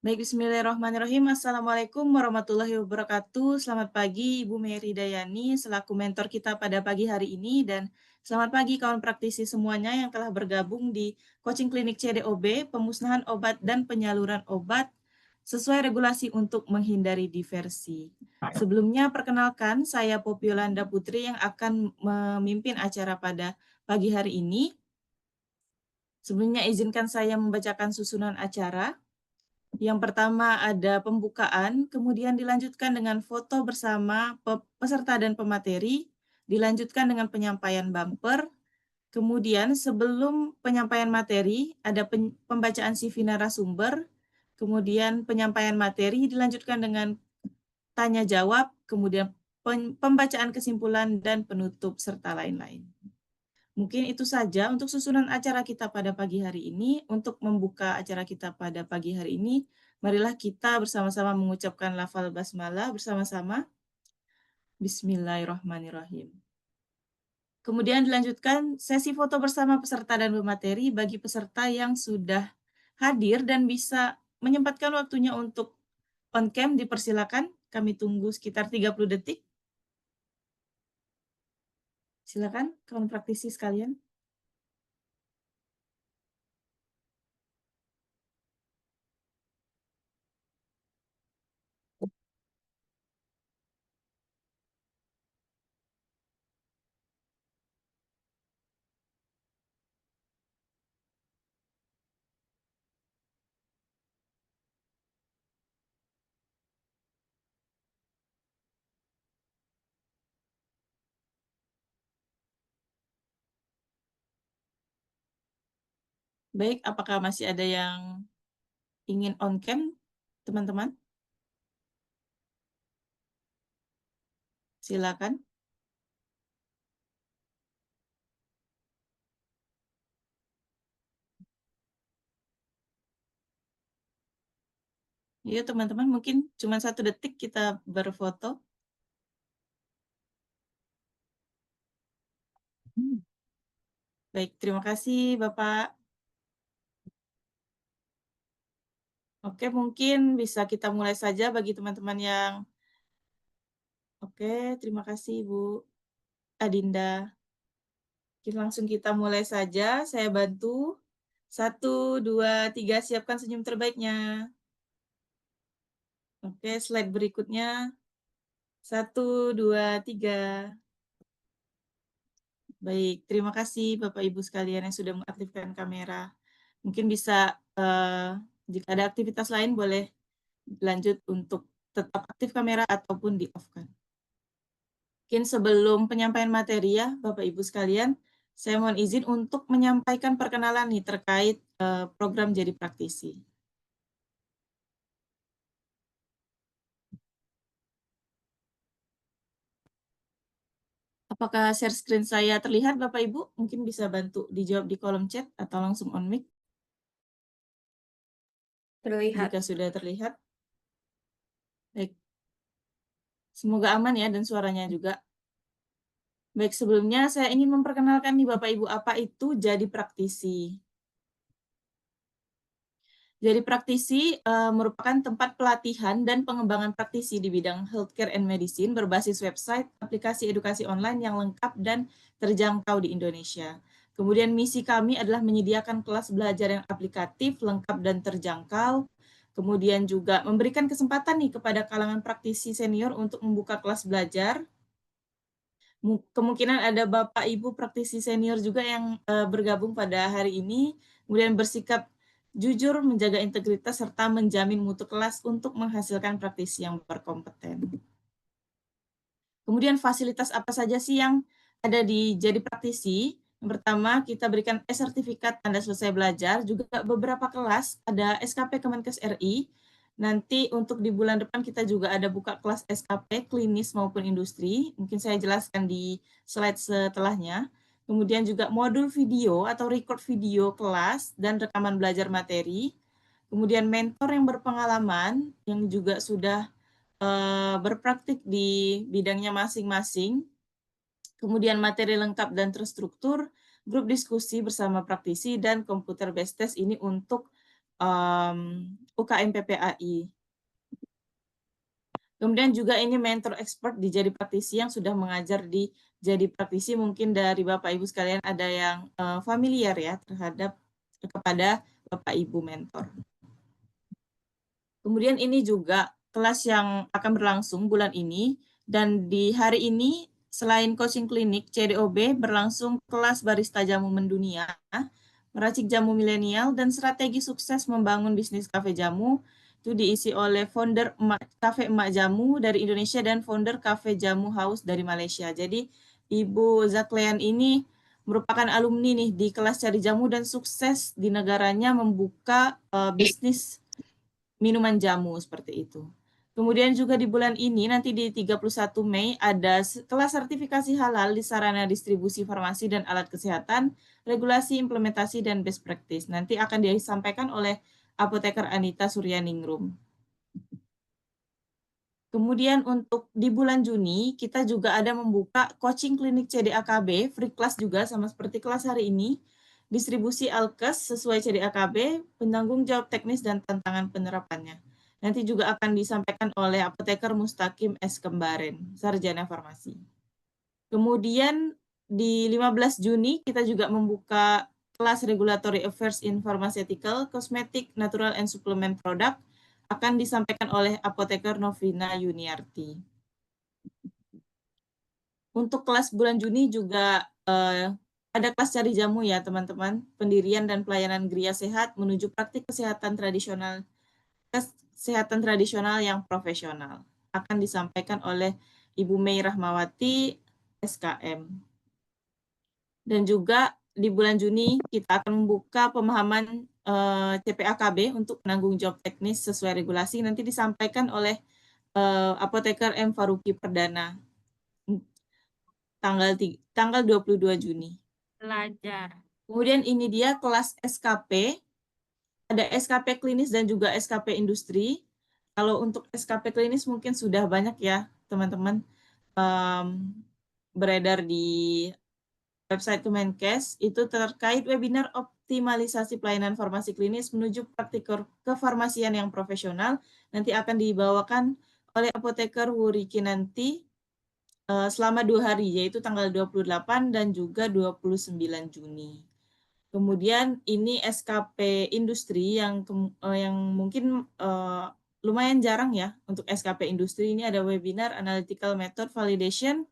Baik, bismillahirrahmanirrahim. Assalamualaikum warahmatullahi wabarakatuh. Selamat pagi, Ibu Mary Dayani, selaku mentor kita pada pagi hari ini. Dan selamat pagi kawan praktisi semuanya yang telah bergabung di Coaching Klinik CDOB, pemusnahan obat dan penyaluran obat sesuai regulasi untuk menghindari diversi. Sebelumnya, perkenalkan, saya Popi Yolanda Putri yang akan memimpin acara pada pagi hari ini. Sebelumnya, izinkan saya membacakan susunan acara. Yang pertama ada pembukaan, kemudian dilanjutkan dengan foto bersama peserta dan pemateri, dilanjutkan dengan penyampaian bumper, kemudian sebelum penyampaian materi ada pembacaan CV narasumber, kemudian penyampaian materi dilanjutkan dengan tanya jawab, kemudian pembacaan kesimpulan dan penutup serta lain-lain. Mungkin itu saja untuk susunan acara kita pada pagi hari ini. Untuk membuka acara kita pada pagi hari ini, marilah kita bersama-sama mengucapkan lafal basmalah bersama-sama. Bismillahirrahmanirrahim. Kemudian dilanjutkan sesi foto bersama peserta dan pemateri bagi peserta yang sudah hadir dan bisa menyempatkan waktunya untuk on cam, dipersilakan. Kami tunggu sekitar 30 detik. Silakan kawan praktisi sekalian. Baik, apakah masih ada yang ingin on cam, teman-teman? Silakan. Iya, teman-teman, mungkin cuma 1 detik kita berfoto. Baik, terima kasih, Bapak. Oke, mungkin bisa kita mulai saja bagi teman-teman yang... Oke, terima kasih, Bu Adinda. Oke, langsung kita mulai saja. Saya bantu. 1, 2, 3, siapkan senyum terbaiknya. Oke, slide berikutnya. 1, 2, 3. Baik, terima kasih Bapak Ibu sekalian yang sudah mengaktifkan kamera. Mungkin bisa, jika ada aktivitas lain boleh lanjut untuk tetap aktif kamera ataupun di-off-kan. Mungkin sebelum penyampaian materi ya, Bapak Ibu sekalian, saya mohon izin untuk menyampaikan perkenalan nih terkait program Jadi Praktisi. Apakah share screen saya terlihat, Bapak Ibu? Mungkin bisa bantu dijawab di kolom chat atau langsung on mic. Terlihat. Jika sudah terlihat. Baik. Semoga aman ya dan suaranya juga. Baik, sebelumnya saya ingin memperkenalkan nih Bapak Ibu apa itu Jadi Praktisi. Jadi praktisi merupakan tempat pelatihan dan pengembangan praktisi di bidang healthcare and medicine berbasis website, aplikasi edukasi online yang lengkap dan terjangkau di Indonesia. Kemudian misi kami adalah menyediakan kelas belajar yang aplikatif, lengkap dan terjangkau. Kemudian juga memberikan kesempatan nih kepada kalangan praktisi senior untuk membuka kelas belajar. Kemungkinan ada Bapak Ibu praktisi senior juga yang bergabung pada hari ini, kemudian bersikap jujur, menjaga integritas, serta menjamin mutu kelas untuk menghasilkan praktisi yang berkompeten. Kemudian fasilitas apa saja sih yang ada di Jadi Praktisi? Yang pertama, kita berikan e-sertifikat Anda selesai belajar, juga beberapa kelas, ada SKP Kemenkes RI. Nanti untuk di bulan depan kita juga ada buka kelas SKP klinis maupun industri. Mungkin saya jelaskan di slide setelahnya. Kemudian juga modul video atau record video kelas dan rekaman belajar materi. Kemudian mentor yang berpengalaman yang juga sudah berpraktik di bidangnya masing-masing. Kemudian materi lengkap dan terstruktur, grup diskusi bersama praktisi, dan komputer based test ini untuk UKM PPAI. Kemudian juga ini mentor expert di Jadi Praktisi yang sudah mengajar di Jadi Praktisi, mungkin dari Bapak Ibu sekalian ada yang familiar ya kepada Bapak Ibu mentor. Kemudian ini juga kelas yang akan berlangsung bulan ini, dan di hari ini selain coaching klinik CDOB berlangsung kelas barista jamu mendunia, meracik jamu milenial, dan strategi sukses membangun bisnis kafe jamu. Itu diisi oleh founder Cafe Emak Jamu dari Indonesia dan founder Cafe Jamu House dari Malaysia. Jadi Ibu Zaklean ini merupakan alumni nih di kelas cari jamu dan sukses di negaranya membuka bisnis minuman jamu seperti itu. Kemudian juga di bulan ini nanti di 31 Mei ada kelas sertifikasi halal di sarana distribusi farmasi dan alat kesehatan, regulasi, implementasi, dan best practice. Nanti akan disampaikan oleh Apoteker Anita Suryaningrum. Kemudian untuk di bulan Juni, kita juga ada membuka coaching klinik CDAKB, free class juga sama seperti kelas hari ini, distribusi alkes sesuai CDAKB, penanggung jawab teknis dan tantangan penerapannya. Nanti juga akan disampaikan oleh Apoteker Mustaqim S. Kembaren, Sarjana Farmasi. Kemudian di 15 Juni kita juga membuka kelas Regulatory Affairs in Pharmaceutical, Cosmetic, Natural and Supplement Product, akan disampaikan oleh Apoteker Novina Yuniarti. Untuk kelas bulan Juni juga ada kelas cari jamu ya teman-teman, pendirian dan pelayanan geria sehat menuju praktik kesehatan tradisional yang profesional. Akan disampaikan oleh Ibu Mei Rahmawati, SKM. Dan juga di bulan Juni kita akan membuka pemahaman CPAKB untuk penanggung jawab teknis sesuai regulasi, nanti disampaikan oleh Apoteker M. Faruqi Perdana tanggal 22 Juni. Belajar. Kemudian ini dia kelas SKP, ada SKP klinis dan juga SKP industri. Kalau untuk SKP klinis mungkin sudah banyak ya teman-teman beredar di website Kemenkes, itu terkait webinar optimalisasi pelayanan farmasi klinis menuju praktik kefarmasian yang profesional, nanti akan dibawakan oleh Apoteker Wuriki nanti selama 2 hari, yaitu tanggal 28 dan juga 29 Juni. Kemudian ini SKP industri yang mungkin lumayan jarang ya untuk SKP industri. Ini ada webinar Analytical Method Validation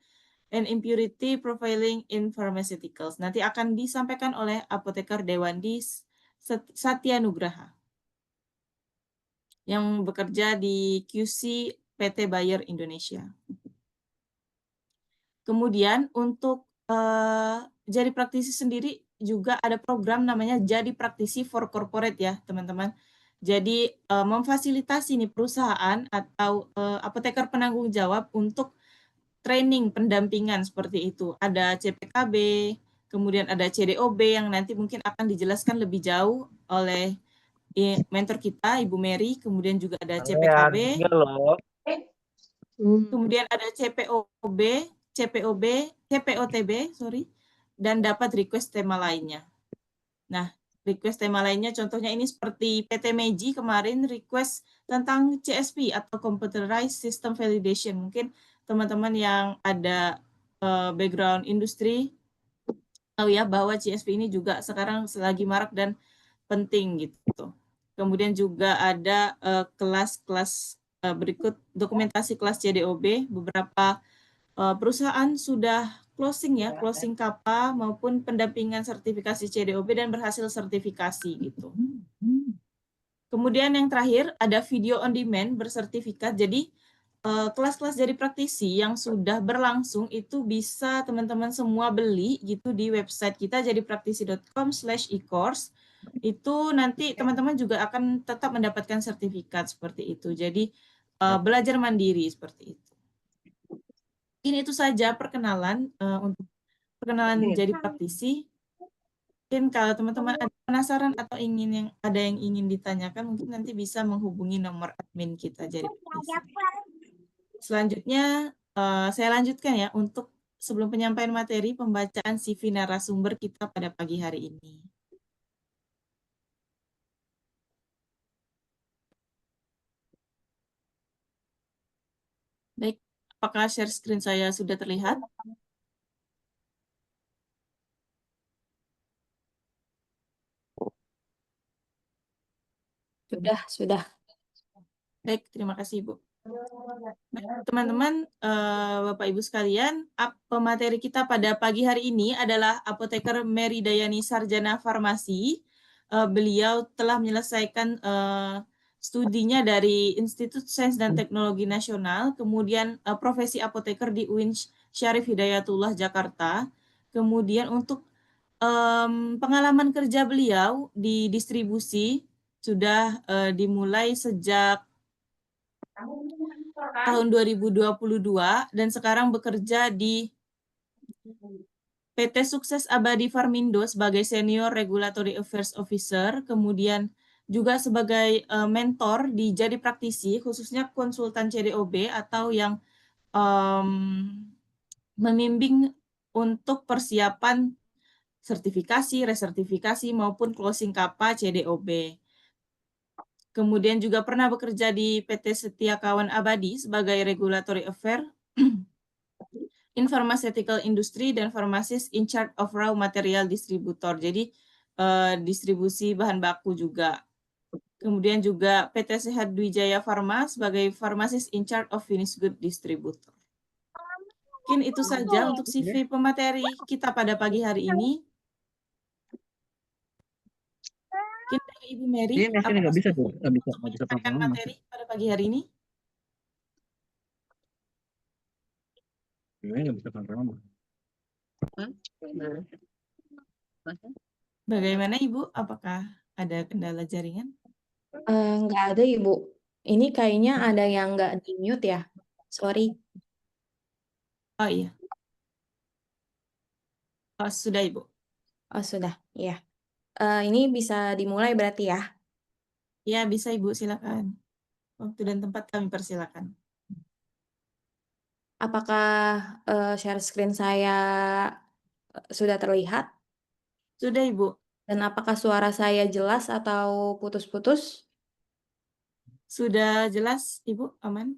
and Impurity Profiling in Pharmaceuticals. Nanti akan disampaikan oleh Apoteker Dewandi Satya Nugraha yang bekerja di QC PT Bayer Indonesia. Kemudian untuk Jadi Praktisi sendiri juga ada program namanya Jadi Praktisi for Corporate ya teman-teman. Jadi memfasilitasi nih perusahaan atau apoteker penanggung jawab untuk training pendampingan seperti itu. Ada CPKB, kemudian ada CDOB yang nanti mungkin akan dijelaskan lebih jauh oleh mentor kita Ibu Mary, kemudian juga ada CPKB. Kemudian ada CPOB, CPOTB, dan dapat request tema lainnya. Nah, request tema lainnya contohnya ini seperti PT Meiji kemarin request tentang CSP atau Computerized System Validation. Mungkin teman-teman yang ada background industri tahu ya bahwa CSP ini juga sekarang lagi marak dan penting gitu. Kemudian juga ada kelas-kelas berikut dokumentasi kelas CDOB, beberapa perusahaan sudah closing ya, closing KAPA maupun pendampingan sertifikasi CDOB dan berhasil sertifikasi gitu. Kemudian yang terakhir ada video on demand bersertifikat. Jadi kelas-kelas Jadi Praktisi yang sudah berlangsung itu bisa teman-teman semua beli gitu di website kita jadipraktisi.com/e-course. Itu nanti teman-teman juga akan tetap mendapatkan sertifikat seperti itu. Jadi belajar mandiri seperti itu. Ini itu saja perkenalan untuk perkenalan Jadi Praktisi. Mungkin kalau teman-teman ada penasaran atau ada yang ingin ditanyakan, mungkin nanti bisa menghubungi nomor admin kita Jadi Praktisi. Selanjutnya saya lanjutkan ya untuk sebelum penyampaian materi pembacaan CV narasumber kita pada pagi hari ini. Apakah share screen saya sudah terlihat? Sudah. Baik, terima kasih, Bu. Baik, teman-teman, Bapak Ibu sekalian, pemateri kita pada pagi hari ini adalah Apoteker Mary Dayani Sarjana Farmasi. Beliau telah menyelesaikan studinya dari Institut Sains dan Teknologi Nasional, kemudian profesi apoteker di UIN Syarif Hidayatullah Jakarta. Kemudian untuk pengalaman kerja beliau di distribusi sudah dimulai sejak tahun 2022 dan sekarang bekerja di PT Sukses Abadi Farmindo sebagai Senior Regulatory Affairs Officer, kemudian juga sebagai mentor di Jadi Praktisi, khususnya konsultan CDOB atau yang membimbing untuk persiapan sertifikasi, resertifikasi, maupun closing KAPA CDOB. Kemudian juga pernah bekerja di PT Setia Kawan Abadi sebagai Regulatory Affair, Pharmaceutical Industry, dan Pharmacist in Charge of Raw Material Distributor. Jadi distribusi bahan baku juga. Kemudian juga PT Sehat Dwijaya Pharma sebagai Pharmacist in Charge of Finished Good Distributor. Mungkin itu saja untuk CV pemateri kita pada pagi hari ini. Mungkin dari Ibu Mary, Ini masih nggak bisa tuh, untuk nggak bisa menyampaikan pelan-pelan, materi pada pagi hari ini? nggak bisa pelan-pelan. Bagaimana Ibu? Apakah ada kendala jaringan? Nggak ada, Ibu. Ini kayaknya ada yang nggak di-mute ya. Sorry. Oh iya. Oh, sudah Ibu. Oh, sudah. Ya. Ini bisa dimulai berarti ya. Ya, bisa Ibu, silakan. Waktu dan tempat kami persilakan. Apakah share screen saya sudah terlihat? Sudah Ibu. Dan apakah suara saya jelas atau putus-putus? Sudah jelas Ibu, aman?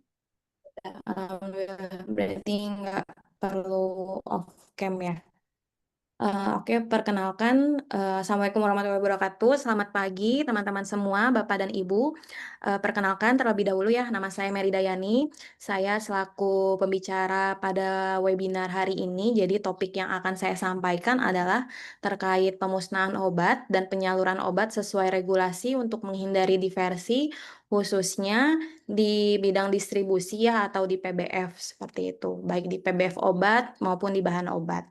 Berarti nggak perlu off cam ya. Oke, perkenalkan, Assalamualaikum warahmatullahi wabarakatuh. Selamat pagi teman-teman semua, Bapak dan Ibu. Perkenalkan terlebih dahulu ya, nama saya Mary Dayani. Saya selaku pembicara pada webinar hari ini. Jadi topik yang akan saya sampaikan adalah terkait pemusnahan obat dan penyaluran obat sesuai regulasi untuk menghindari diversi, khususnya di bidang distribusi ya atau di PBF seperti itu, baik di PBF obat maupun di bahan obat.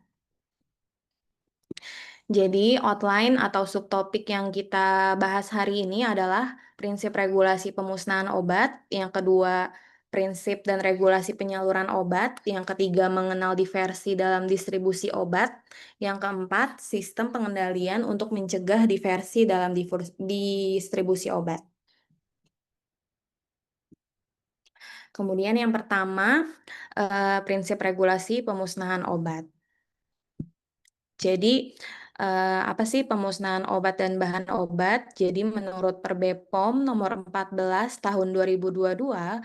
Jadi, outline atau subtopik yang kita bahas hari ini adalah prinsip regulasi pemusnahan obat, yang kedua prinsip dan regulasi penyaluran obat, yang ketiga mengenal diversi dalam distribusi obat, yang keempat sistem pengendalian untuk mencegah diversi dalam distribusi obat. Kemudian yang pertama, prinsip regulasi pemusnahan obat. Jadi, apa sih pemusnahan obat dan bahan obat? Jadi menurut Perbepom nomor 14 tahun 2022,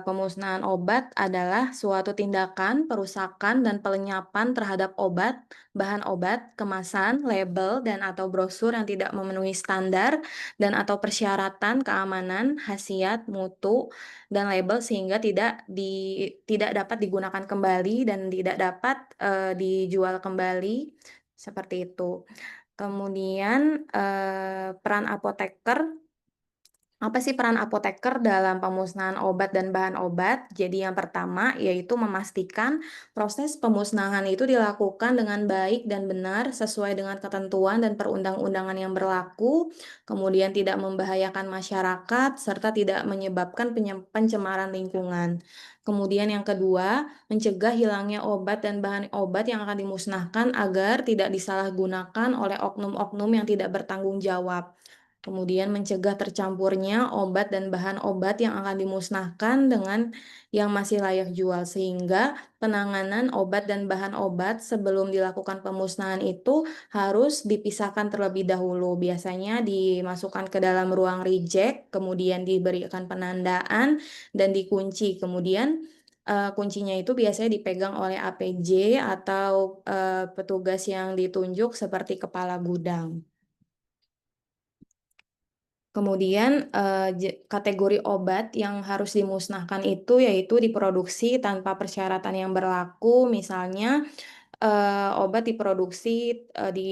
pemusnahan obat adalah suatu tindakan perusakan dan pelenyapan terhadap obat, bahan obat, kemasan, label, dan atau brosur yang tidak memenuhi standar dan atau persyaratan keamanan, khasiat, mutu, dan label sehingga tidak dapat digunakan kembali dan tidak dapat dijual kembali seperti itu. Kemudian peran apoteker. Apa sih peran apoteker dalam pemusnahan obat dan bahan obat? Jadi yang pertama yaitu memastikan proses pemusnahan itu dilakukan dengan baik dan benar sesuai dengan ketentuan dan perundang-undangan yang berlaku, kemudian tidak membahayakan masyarakat serta tidak menyebabkan pencemaran lingkungan. Kemudian yang kedua, mencegah hilangnya obat dan bahan obat yang akan dimusnahkan agar tidak disalahgunakan oleh oknum-oknum yang tidak bertanggung jawab. Kemudian mencegah tercampurnya obat dan bahan obat yang akan dimusnahkan dengan yang masih layak jual, sehingga penanganan obat dan bahan obat sebelum dilakukan pemusnahan itu harus dipisahkan terlebih dahulu. Biasanya dimasukkan ke dalam ruang reject, kemudian diberikan penandaan dan dikunci. Kemudian kuncinya itu biasanya dipegang oleh APJ atau petugas yang ditunjuk seperti kepala gudang. Kemudian, kategori obat yang harus dimusnahkan itu yaitu diproduksi tanpa persyaratan yang berlaku, misalnya obat diproduksi, di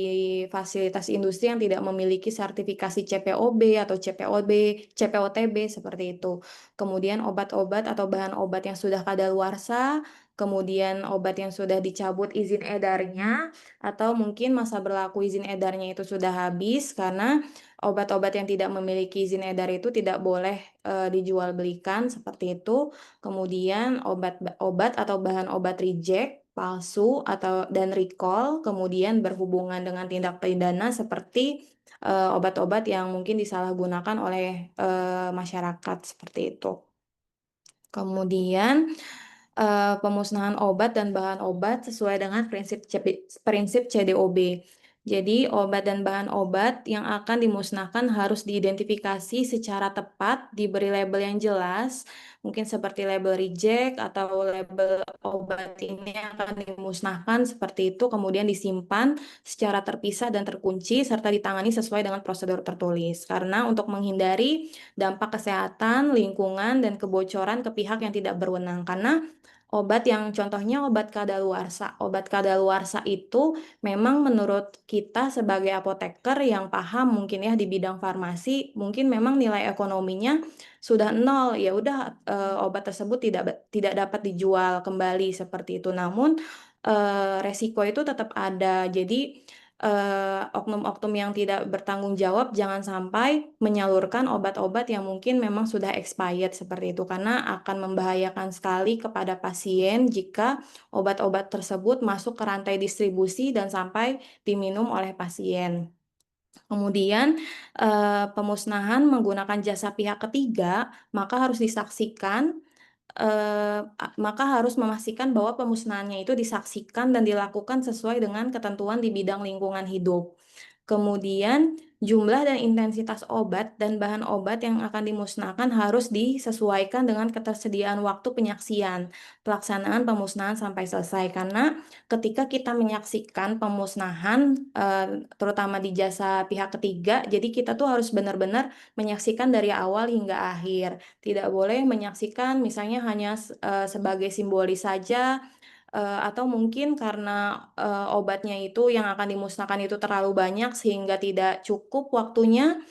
fasilitas industri yang tidak memiliki sertifikasi CPOB atau CPOTB seperti itu. Kemudian obat-obat atau bahan obat yang sudah kadaluarsa, kemudian obat yang sudah dicabut izin edarnya, atau mungkin masa berlaku izin edarnya itu sudah habis karena obat-obat yang tidak memiliki izin edar itu tidak boleh, dijual belikan seperti itu. Kemudian obat atau bahan obat reject, palsu, atau dan recall, kemudian berhubungan dengan tindak pidana seperti, obat-obat yang mungkin disalahgunakan oleh, masyarakat, seperti itu. Kemudian, pemusnahan obat dan bahan obat sesuai dengan prinsip CDOB. Jadi, obat dan bahan obat yang akan dimusnahkan harus diidentifikasi secara tepat, diberi label yang jelas, mungkin seperti label reject atau label obat ini akan dimusnahkan seperti itu, kemudian disimpan secara terpisah dan terkunci, serta ditangani sesuai dengan prosedur tertulis. Karena untuk menghindari dampak kesehatan, lingkungan, dan kebocoran ke pihak yang tidak berwenang. Karena contohnya obat kadaluarsa. Obat kadaluarsa itu memang menurut kita sebagai apoteker yang paham mungkin ya di bidang farmasi, mungkin memang nilai ekonominya sudah nol, ya udah, obat tersebut tidak dapat dijual kembali seperti itu. Namun, resiko itu tetap ada. Jadi, oknum-oknum yang tidak bertanggung jawab jangan sampai menyalurkan obat-obat yang mungkin memang sudah expired seperti itu, karena akan membahayakan sekali kepada pasien jika obat-obat tersebut masuk ke rantai distribusi dan sampai diminum oleh pasien. Kemudian, pemusnahan menggunakan jasa pihak ketiga, maka harus memastikan bahwa pemusnahannya itu disaksikan dan dilakukan sesuai dengan ketentuan di bidang lingkungan hidup. Kemudian, jumlah dan intensitas obat dan bahan obat yang akan dimusnahkan harus disesuaikan dengan ketersediaan waktu penyaksian, pelaksanaan pemusnahan sampai selesai. Karena ketika kita menyaksikan pemusnahan, terutama di jasa pihak ketiga, jadi kita tuh harus benar-benar menyaksikan dari awal hingga akhir. Tidak boleh menyaksikan misalnya hanya sebagai simbolis saja, atau mungkin karena, obatnya itu yang akan dimusnahkan itu terlalu banyak sehingga tidak cukup waktunya,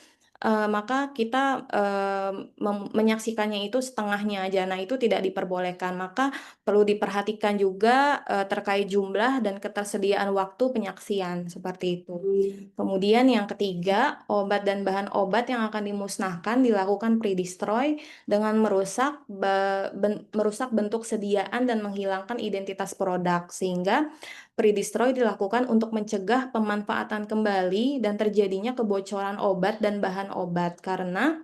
maka kita, menyaksikannya itu setengahnya aja. Nah, itu tidak diperbolehkan. Maka perlu diperhatikan juga, terkait jumlah dan ketersediaan waktu penyaksian, seperti itu. Kemudian yang ketiga, obat dan bahan obat yang akan dimusnahkan dilakukan pre-destroy dengan merusak bentuk sediaan dan menghilangkan identitas produk, sehingga pre-destroy dilakukan untuk mencegah pemanfaatan kembali dan terjadinya kebocoran obat dan bahan obat, karena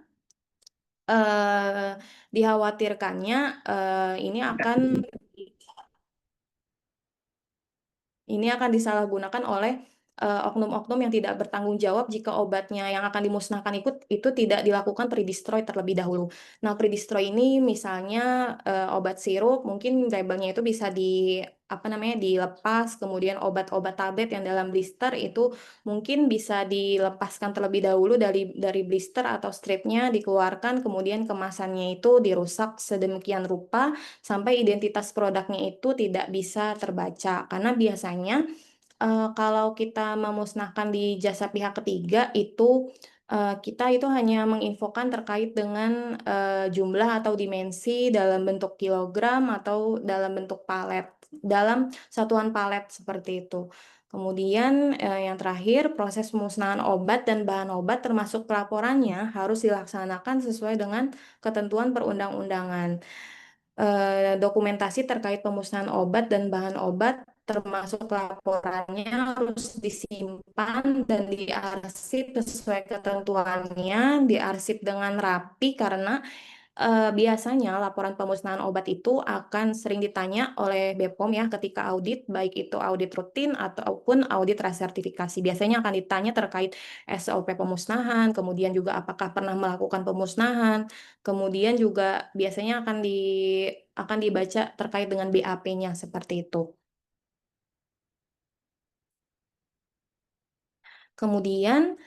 dikhawatirkannya ini akan disalahgunakan oleh, oknum-oknum yang tidak bertanggung jawab jika obatnya yang akan dimusnahkan itu tidak dilakukan pre-destroy terlebih dahulu. Nah, pre-destroy ini misalnya, obat sirup mungkin labelnya itu bisa dilepas, kemudian obat-obat tablet yang dalam blister itu mungkin bisa dilepaskan terlebih dahulu dari blister atau stripnya dikeluarkan, kemudian kemasannya itu dirusak sedemikian rupa sampai identitas produknya itu tidak bisa terbaca. Karena biasanya, kalau kita memusnahkan di jasa pihak ketiga itu, kita itu hanya menginfokan terkait dengan, jumlah atau dimensi dalam bentuk kilogram atau dalam bentuk palet, dalam satuan palet seperti itu. Kemudian, yang terakhir, proses pemusnahan obat dan bahan obat termasuk pelaporannya harus dilaksanakan sesuai dengan ketentuan perundang-undangan. Dokumentasi terkait pemusnahan obat dan bahan obat termasuk laporannya harus disimpan dan diarsip sesuai ketentuannya, diarsip dengan rapi karena, biasanya laporan pemusnahan obat itu akan sering ditanya oleh BPOM ya ketika audit, baik itu audit rutin ataupun audit resertifikasi. Biasanya akan ditanya terkait SOP pemusnahan, kemudian juga apakah pernah melakukan pemusnahan, kemudian juga biasanya akan akan dibaca terkait dengan BAP-nya, seperti itu. Kemudian,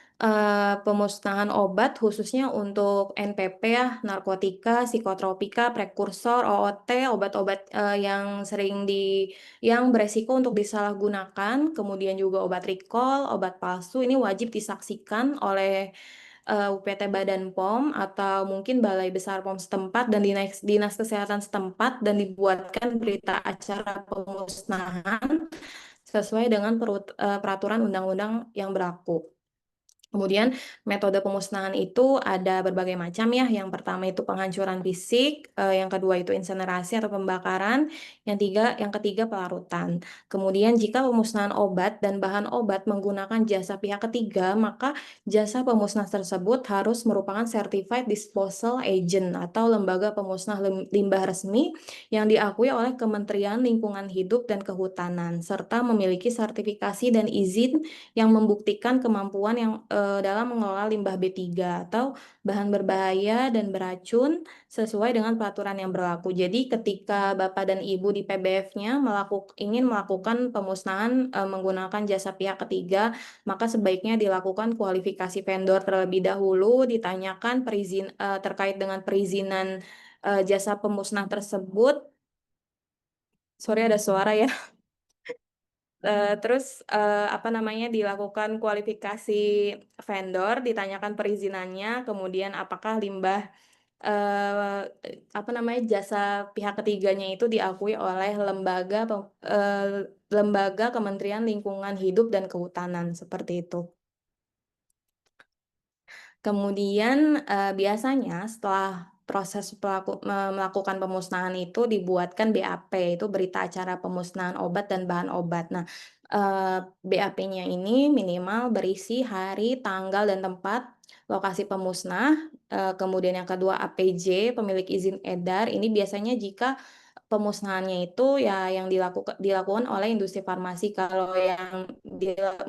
pemusnahan obat khususnya untuk NPP ya, narkotika, psikotropika, prekursor, OOT, obat-obat, yang beresiko untuk disalahgunakan, kemudian juga obat recall, obat palsu, ini wajib disaksikan oleh, UPT Badan POM atau mungkin Balai Besar POM setempat dan dinas dinas kesehatan setempat dan dibuatkan berita acara pemusnahan sesuai dengan peraturan undang-undang yang berlaku. Kemudian metode pemusnahan itu ada berbagai macam ya, yang pertama itu penghancuran fisik, yang kedua itu insenerasi atau pembakaran, yang ketiga pelarutan. Kemudian jika pemusnahan obat dan bahan obat menggunakan jasa pihak ketiga, maka jasa pemusnah tersebut harus merupakan Certified Disposal Agent atau lembaga pemusnah limbah resmi yang diakui oleh Kementerian Lingkungan Hidup dan Kehutanan, serta memiliki sertifikasi dan izin yang membuktikan kemampuan dalam mengelola limbah B3 atau bahan berbahaya dan beracun sesuai dengan peraturan yang berlaku. Jadi ketika Bapak dan Ibu di PBF-nya ingin melakukan pemusnahan, menggunakan jasa pihak ketiga, maka sebaiknya dilakukan kualifikasi vendor terlebih dahulu, ditanyakan terkait dengan perizinan, jasa pemusnah tersebut. Sorry ada suara ya. Terus, dilakukan kualifikasi vendor, ditanyakan perizinannya, kemudian apakah jasa pihak ketiganya itu diakui oleh lembaga Kementerian Lingkungan Hidup dan Kehutanan, seperti itu. Kemudian, biasanya setelah proses melakukan pemusnahan itu dibuatkan BAP, itu berita acara pemusnahan obat dan bahan obat. Nah, BAP-nya ini minimal berisi hari, tanggal, dan tempat lokasi pemusnah, kemudian yang kedua APJ, pemilik izin edar, ini biasanya jika pemusnahannya itu ya yang dilakukan oleh industri farmasi. Kalau yang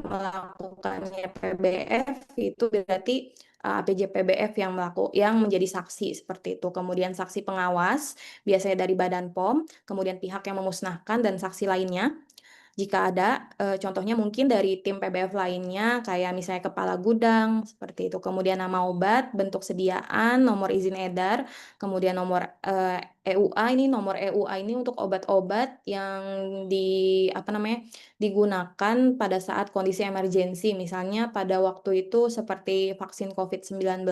melakukannya PBF itu berarti APJ PBF yang menjadi saksi seperti itu. Kemudian saksi pengawas biasanya dari Badan POM, kemudian pihak yang memusnahkan dan saksi lainnya. Jika ada, contohnya mungkin dari tim PBF lainnya, kayak misalnya kepala gudang, seperti itu. Kemudian nama obat, bentuk sediaan, nomor izin edar, kemudian nomor, nomor EUA ini untuk obat-obat yang digunakan pada saat kondisi emergensi. Misalnya pada waktu itu seperti vaksin COVID-19,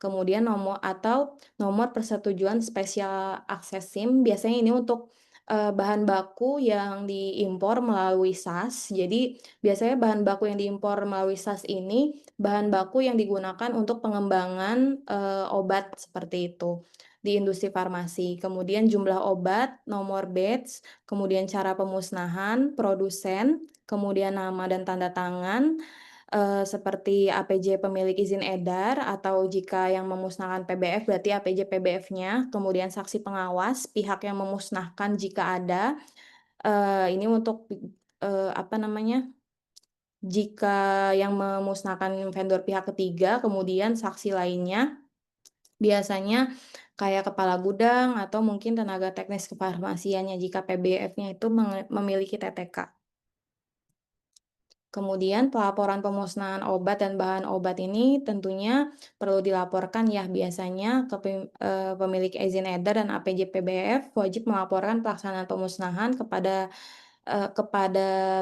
kemudian nomor persetujuan spesial akses SIM, biasanya ini untuk bahan baku yang diimpor melalui SAS. Jadi biasanya bahan baku yang diimpor melalui SAS ini, bahan baku yang digunakan untuk pengembangan, obat seperti itu, di industri farmasi. Kemudian jumlah obat, nomor batch, kemudian cara pemusnahan, produsen, kemudian nama dan tanda tangan, seperti APJ pemilik izin edar atau jika yang memusnahkan PBF berarti APJ PBF-nya, kemudian saksi pengawas, pihak yang memusnahkan jika ada, ini untuk, jika yang memusnahkan vendor pihak ketiga, kemudian saksi lainnya, biasanya kayak kepala gudang atau mungkin tenaga teknis kefarmasiannya jika PBF-nya itu memiliki TTK. Kemudian pelaporan pemusnahan obat dan bahan obat ini tentunya perlu dilaporkan ya biasanya ke pemilik izin edar dan APJ PBF wajib melaporkan pelaksanaan pemusnahan kepada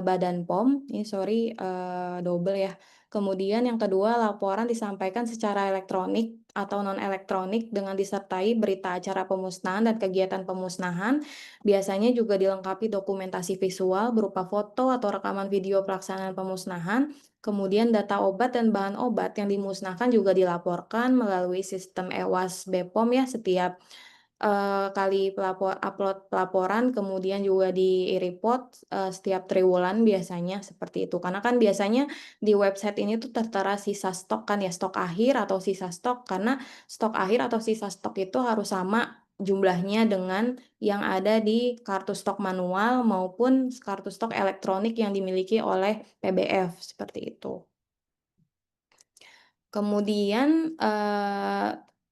Badan POM, ini sorry, double ya. Kemudian yang kedua, laporan disampaikan secara elektronik atau non-elektronik dengan disertai berita acara pemusnahan dan kegiatan pemusnahan. Biasanya juga dilengkapi dokumentasi visual berupa foto atau rekaman video pelaksanaan pemusnahan. Kemudian data obat dan bahan obat yang dimusnahkan juga dilaporkan melalui sistem EWAS BPOM ya setiap kali upload pelaporan, kemudian juga di-report, setiap triwulan biasanya seperti itu. Karena kan biasanya di website ini tuh tertera sisa stok kan ya, stok akhir atau sisa stok, karena stok akhir atau sisa stok itu harus sama jumlahnya dengan yang ada di kartu stok manual maupun kartu stok elektronik yang dimiliki oleh PBF, seperti itu. Kemudian,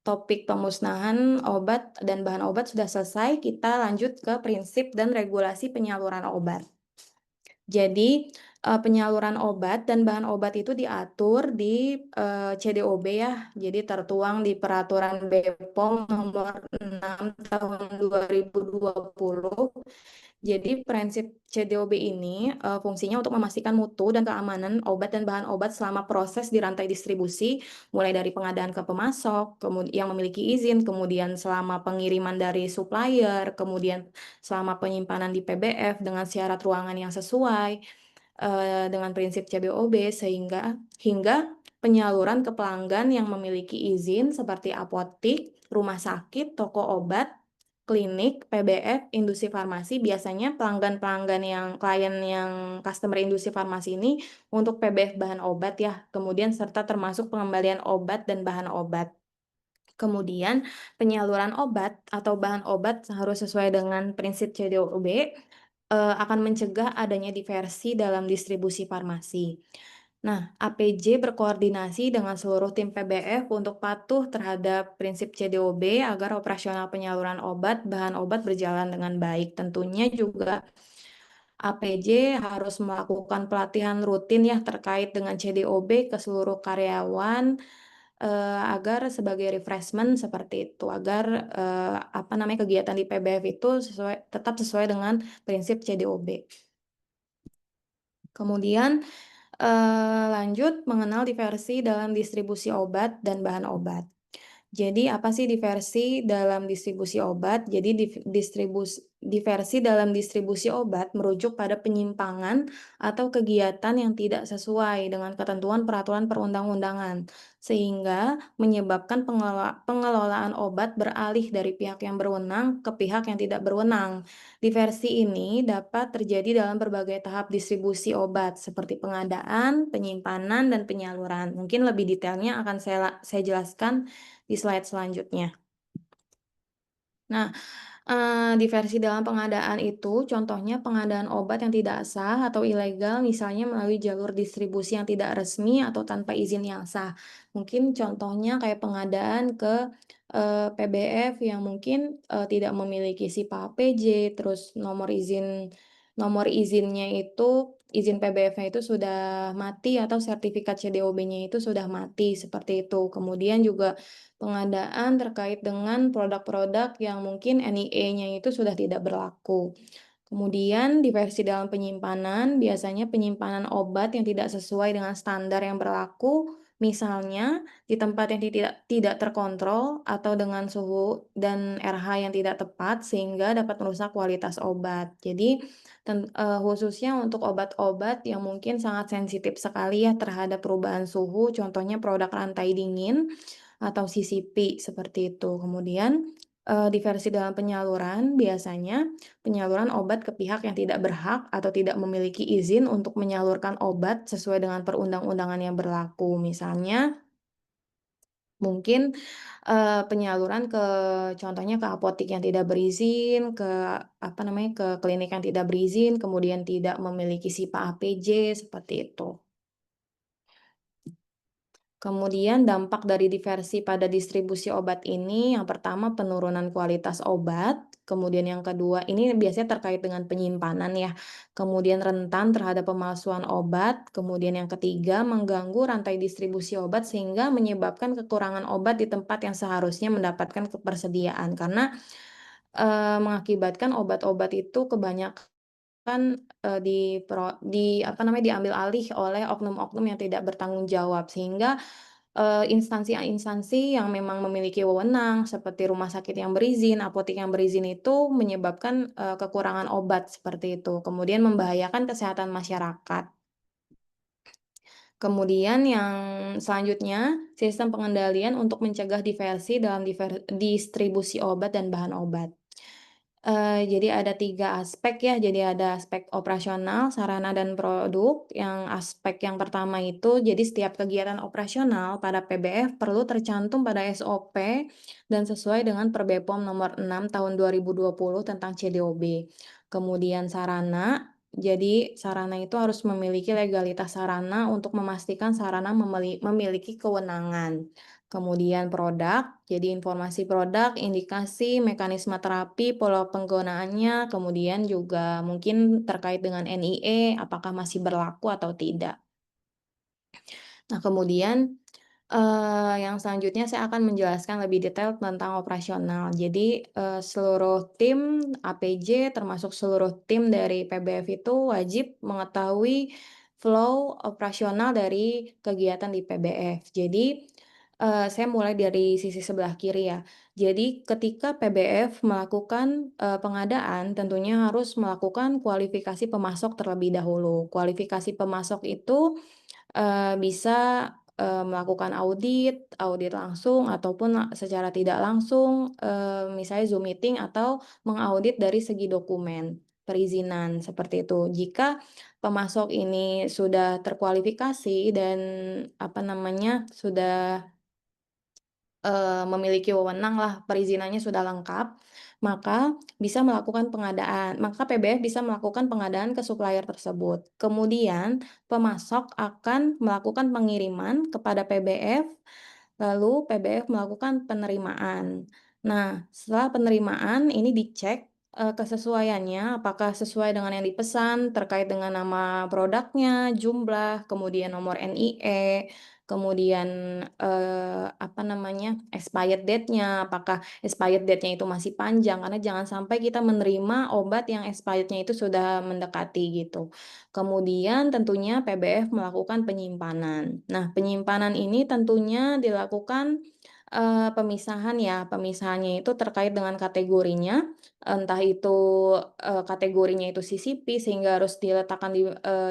topik pemusnahan obat dan bahan obat sudah selesai, kita lanjut ke prinsip dan regulasi penyaluran obat. Jadi, penyaluran obat dan bahan obat itu diatur di, CDOB ya, jadi tertuang di Peraturan BPOM Nomor 6 Tahun 2020. Jadi prinsip CDOB ini, fungsinya untuk memastikan mutu dan keamanan obat dan bahan obat selama proses di rantai distribusi, mulai dari pengadaan ke pemasok, yang memiliki izin, kemudian selama pengiriman dari supplier, kemudian selama penyimpanan di PBF dengan syarat ruangan yang sesuai, dengan prinsip CBOB, sehingga hingga penyaluran ke pelanggan yang memiliki izin seperti apotik, rumah sakit, toko obat, klinik, PBF, industri farmasi. Biasanya pelanggan-pelanggan yang klien yang customer industri farmasi ini untuk PBF bahan obat ya, kemudian serta termasuk pengembalian obat dan bahan obat. Kemudian penyaluran obat atau bahan obat harus sesuai dengan prinsip CDOB, akan mencegah adanya diversi dalam distribusi farmasi. Nah, APJ berkoordinasi dengan seluruh tim PBF untuk patuh terhadap prinsip CDOB agar operasional penyaluran obat, bahan obat berjalan dengan baik. Tentunya juga APJ harus melakukan pelatihan rutin ya terkait dengan CDOB ke seluruh karyawan, agar sebagai refreshment seperti itu, agar, kegiatan di PBF itu tetap sesuai dengan prinsip CDOB. Kemudian, lanjut mengenal diversi dalam distribusi obat dan bahan obat. Jadi apa sih diversi dalam distribusi obat? Jadi diversi dalam distribusi obat merujuk pada penyimpangan atau kegiatan yang tidak sesuai dengan ketentuan peraturan perundang-undangan, sehingga menyebabkan pengelolaan obat beralih dari pihak yang berwenang ke pihak yang tidak berwenang. Diversi ini dapat terjadi dalam berbagai tahap distribusi obat, seperti pengadaan, penyimpanan, dan penyaluran. Mungkin lebih detailnya akan saya jelaskan di slide selanjutnya. Nah, diversi dalam pengadaan itu contohnya pengadaan obat yang tidak sah atau ilegal, misalnya melalui jalur distribusi yang tidak resmi atau tanpa izin yang sah. Mungkin contohnya kayak pengadaan ke, PBF yang mungkin, tidak memiliki SIP APJ, terus nomor izinnya itu, izin PBF-nya itu sudah mati atau sertifikat CDOB-nya itu sudah mati, seperti itu. Kemudian juga pengadaan terkait dengan produk-produk yang mungkin NIE-nya itu sudah tidak berlaku. Kemudian diversi dalam penyimpanan, biasanya penyimpanan obat yang tidak sesuai dengan standar yang berlaku, misalnya di tempat yang tidak terkontrol atau dengan suhu dan RH yang tidak tepat sehingga dapat merusak kualitas obat. Jadi khususnya untuk obat-obat yang mungkin sangat sensitif sekali ya terhadap perubahan suhu, contohnya produk rantai dingin atau CCP seperti itu. Kemudian, diversi dalam penyaluran, biasanya penyaluran obat ke pihak yang tidak berhak atau tidak memiliki izin untuk menyalurkan obat sesuai dengan perundang-undangan yang berlaku. Misalnya, mungkin, penyaluran contohnya ke apotik yang tidak berizin, ke klinik yang tidak berizin, kemudian tidak memiliki SIPA APJ, seperti itu. Kemudian dampak dari diversi pada distribusi obat ini, yang pertama penurunan kualitas obat, kemudian yang kedua ini biasanya terkait dengan penyimpanan ya, kemudian rentan terhadap pemalsuan obat, kemudian yang ketiga mengganggu rantai distribusi obat sehingga menyebabkan kekurangan obat di tempat yang seharusnya mendapatkan ketersediaan karena, mengakibatkan obat-obat itu kebanyakan diambil alih oleh oknum-oknum yang tidak bertanggung jawab sehingga, instansi-instansi yang memang memiliki wewenang seperti rumah sakit yang berizin, apotek yang berizin itu menyebabkan, kekurangan obat seperti itu, kemudian membahayakan kesehatan masyarakat. Kemudian yang selanjutnya, sistem pengendalian untuk mencegah diversi dalam distribusi obat dan bahan obat. Jadi ada 3 aspek ya, jadi ada aspek operasional, sarana, dan produk. Yang aspek yang pertama itu, jadi setiap kegiatan operasional pada PBF perlu tercantum pada SOP dan sesuai dengan Per BPOM Nomor 6 Tahun 2020 tentang CDOB. Kemudian sarana, jadi sarana itu harus memiliki legalitas sarana untuk memastikan sarana memiliki kewenangan. Kemudian produk, jadi informasi produk, indikasi, mekanisme terapi, pola penggunaannya, kemudian juga mungkin terkait dengan NIE, apakah masih berlaku atau tidak. Nah, kemudian, yang selanjutnya saya akan menjelaskan lebih detail tentang operasional. Jadi, seluruh tim APJ termasuk seluruh tim dari PBF itu wajib mengetahui flow operasional dari kegiatan di PBF. Jadi, saya mulai dari sisi sebelah kiri ya. Jadi ketika PBF melakukan, pengadaan tentunya harus melakukan kualifikasi pemasok terlebih dahulu. Kualifikasi pemasok itu bisa, melakukan audit langsung ataupun secara tidak langsung, misalnya Zoom meeting atau mengaudit dari segi dokumen perizinan, seperti itu. Jika pemasok ini sudah terkualifikasi dan, apa namanya, sudah memiliki wewenang-lah, perizinannya sudah lengkap, maka PBF bisa melakukan pengadaan ke supplier tersebut. Kemudian pemasok akan melakukan pengiriman kepada PBF, lalu PBF melakukan penerimaan. Nah, setelah penerimaan ini dicek, kesesuaiannya, apakah sesuai dengan yang dipesan terkait dengan nama produknya, jumlah, kemudian nomor NIE, kemudian, apa namanya, expired date-nya, apakah expired date-nya itu masih panjang, karena jangan sampai kita menerima obat yang expired-nya itu sudah mendekati gitu. Kemudian tentunya PBF melakukan penyimpanan. Nah, penyimpanan ini tentunya dilakukan, pemisahan ya, pemisahannya itu terkait dengan kategorinya, entah itu, kategorinya itu CCP sehingga harus diletakkan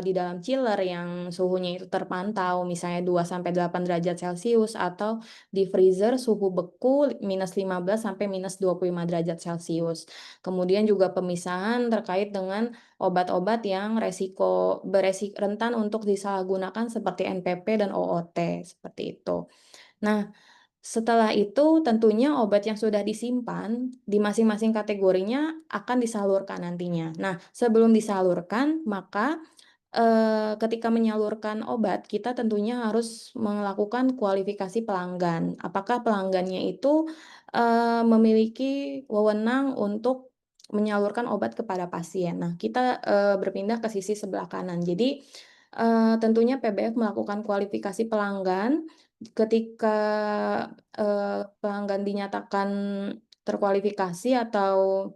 di dalam chiller yang suhunya itu terpantau, misalnya 2 sampai 8 derajat Celcius atau di freezer suhu beku -15 sampai -25 derajat Celcius. Kemudian juga pemisahan terkait dengan obat-obat yang rentan untuk disalahgunakan seperti NPP dan OOT, seperti itu. Nah, setelah itu tentunya obat yang sudah disimpan di masing-masing kategorinya akan disalurkan nantinya. Nah, sebelum disalurkan maka, ketika menyalurkan obat kita tentunya harus melakukan kualifikasi pelanggan. Apakah pelanggannya itu, memiliki wewenang untuk menyalurkan obat kepada pasien. Nah, kita, berpindah ke sisi sebelah kanan. Jadi, tentunya PBF melakukan kualifikasi pelanggan ketika, pelanggan dinyatakan terkualifikasi atau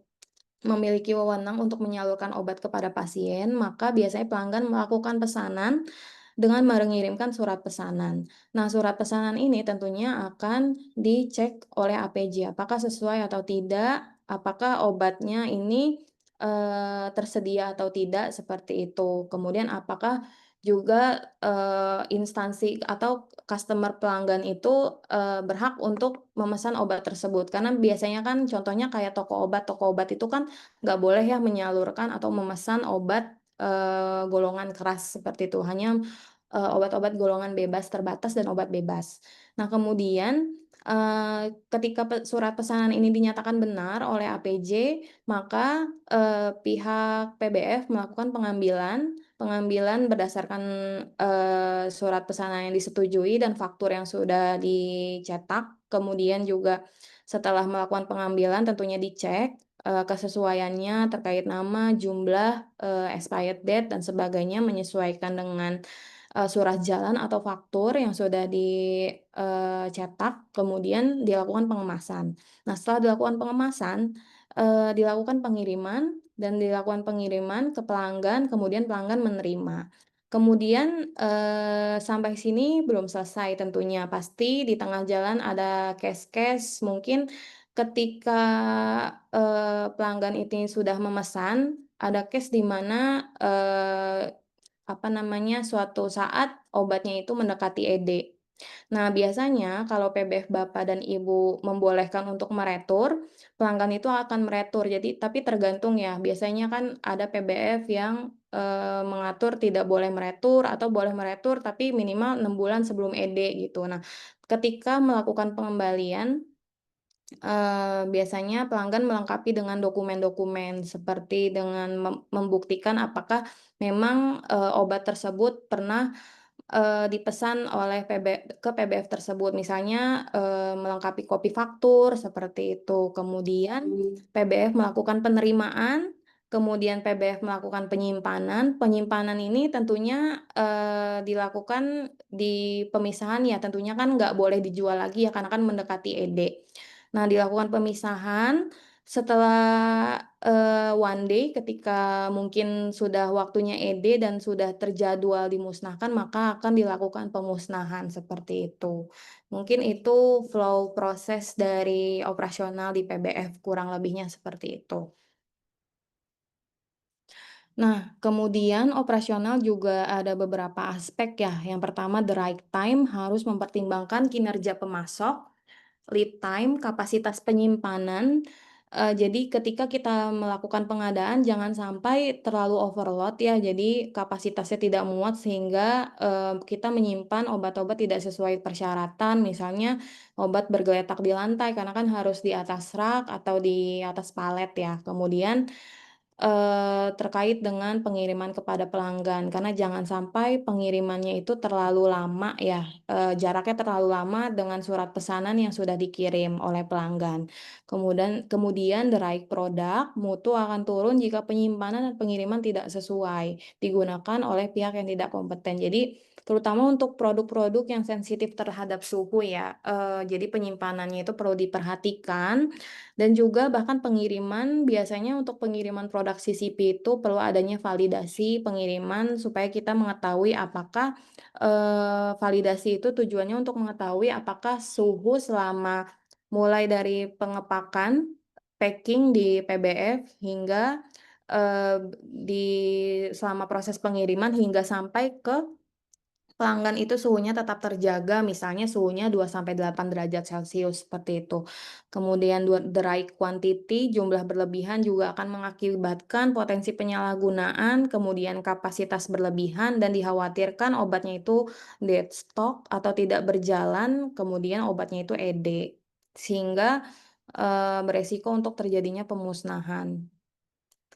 memiliki wewenang untuk menyalurkan obat kepada pasien, maka biasanya pelanggan melakukan pesanan dengan mengirimkan surat pesanan. Nah, surat pesanan ini tentunya akan dicek oleh APJ, apakah sesuai atau tidak, apakah obatnya ini, tersedia atau tidak, seperti itu. Kemudian apakah juga, instansi atau customer pelanggan itu, berhak untuk memesan obat tersebut. Karena biasanya kan contohnya kayak toko obat itu kan nggak boleh ya menyalurkan atau memesan obat, golongan keras seperti itu, hanya, obat-obat golongan bebas terbatas dan obat bebas. Nah, kemudian, ketika surat pesanan ini dinyatakan benar oleh APJ, maka, pihak PBF melakukan pengambilan pengambilan berdasarkan, surat pesanan yang disetujui dan faktur yang sudah dicetak. Kemudian juga setelah melakukan pengambilan tentunya dicek, kesesuaiannya terkait nama, jumlah, expired date dan sebagainya menyesuaikan dengan, surat jalan atau faktur yang sudah cetak, kemudian dilakukan pengemasan. Nah, setelah dilakukan pengemasan, dilakukan pengiriman dan dilakukan pengiriman ke pelanggan, kemudian pelanggan menerima. Kemudian, sampai sini belum selesai tentunya, pasti di tengah jalan ada case-case mungkin ketika, pelanggan ini sudah memesan, ada case di mana, apa namanya, suatu saat obatnya itu mendekati ED. Nah, biasanya kalau PBF Bapak dan Ibu membolehkan untuk meretur, pelanggan itu akan meretur. Jadi tapi tergantung ya, biasanya kan ada PBF yang, mengatur tidak boleh meretur atau boleh meretur tapi minimal 6 bulan sebelum ED gitu. Nah, ketika melakukan pengembalian, biasanya pelanggan melengkapi dengan dokumen-dokumen seperti dengan membuktikan apakah memang, obat tersebut pernah dipesan oleh ke PBF tersebut. Misalnya, melengkapi kopi faktur seperti itu. Kemudian PBF melakukan penerimaan, kemudian PBF melakukan penyimpanan. Penyimpanan ini tentunya, dilakukan di pemisahan ya, tentunya kan nggak boleh dijual lagi ya karena kan mendekati ED. Nah, dilakukan pemisahan setelah, one day ketika mungkin sudah waktunya ED dan sudah terjadwal dimusnahkan, maka akan dilakukan pemusnahan, seperti itu. Mungkin itu flow proses dari operasional di PBF, kurang lebihnya seperti itu. Nah, kemudian operasional juga ada beberapa aspek ya. Yang pertama, the right time harus mempertimbangkan kinerja pemasok, lead time, kapasitas penyimpanan. Jadi ketika kita melakukan pengadaan jangan sampai terlalu overload ya, jadi kapasitasnya tidak muat sehingga, kita menyimpan obat-obat tidak sesuai persyaratan, misalnya obat bergeletak di lantai karena kan harus di atas rak atau di atas palet ya. Kemudian terkait dengan pengiriman kepada pelanggan, karena jangan sampai pengirimannya itu terlalu lama ya, jaraknya terlalu lama dengan surat pesanan yang sudah dikirim oleh pelanggan. Kemudian the right product, mutu akan turun jika penyimpanan dan pengiriman tidak sesuai, digunakan oleh pihak yang tidak kompeten. Jadi, terutama untuk produk-produk yang sensitif terhadap suhu ya, jadi penyimpanannya itu perlu diperhatikan dan juga bahkan pengiriman biasanya untuk pengiriman produk CCP itu perlu adanya validasi pengiriman supaya kita mengetahui apakah, validasi itu tujuannya untuk mengetahui apakah suhu selama mulai dari pengepakan, packing di PBF hingga, di selama proses pengiriman hingga sampai ke pelanggan itu suhunya tetap terjaga, misalnya suhunya 2 sampai 8 derajat Celcius, seperti itu. Kemudian the right quantity, jumlah berlebihan juga akan mengakibatkan potensi penyalahgunaan, kemudian kapasitas berlebihan, dan dikhawatirkan obatnya itu dead stock atau tidak berjalan, kemudian obatnya itu ED. Sehingga, beresiko untuk terjadinya pemusnahan.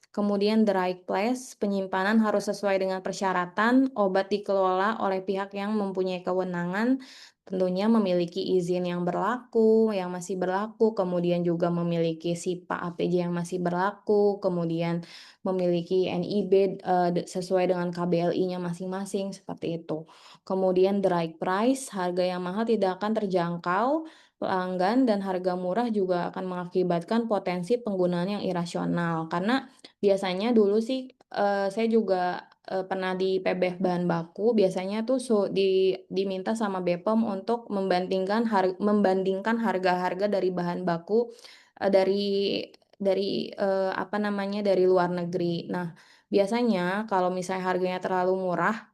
Kemudian the right place, penyimpanan harus sesuai dengan persyaratan, obat dikelola oleh pihak yang mempunyai kewenangan, tentunya memiliki izin yang berlaku, yang masih berlaku, kemudian juga memiliki SIPA APJ yang masih berlaku, kemudian memiliki NIB sesuai dengan KBLI-nya masing-masing, seperti itu. Kemudian the right price, harga yang mahal tidak akan terjangkau pelanggan dan harga murah juga akan mengakibatkan potensi penggunaan yang irasional. Karena biasanya dulu sih, saya juga, pernah di PBF bahan baku, biasanya tuh diminta sama Bepom untuk membandingkan harga-harga dari bahan baku, apa namanya, dari luar negeri. Nah, biasanya kalau misalnya harganya terlalu murah,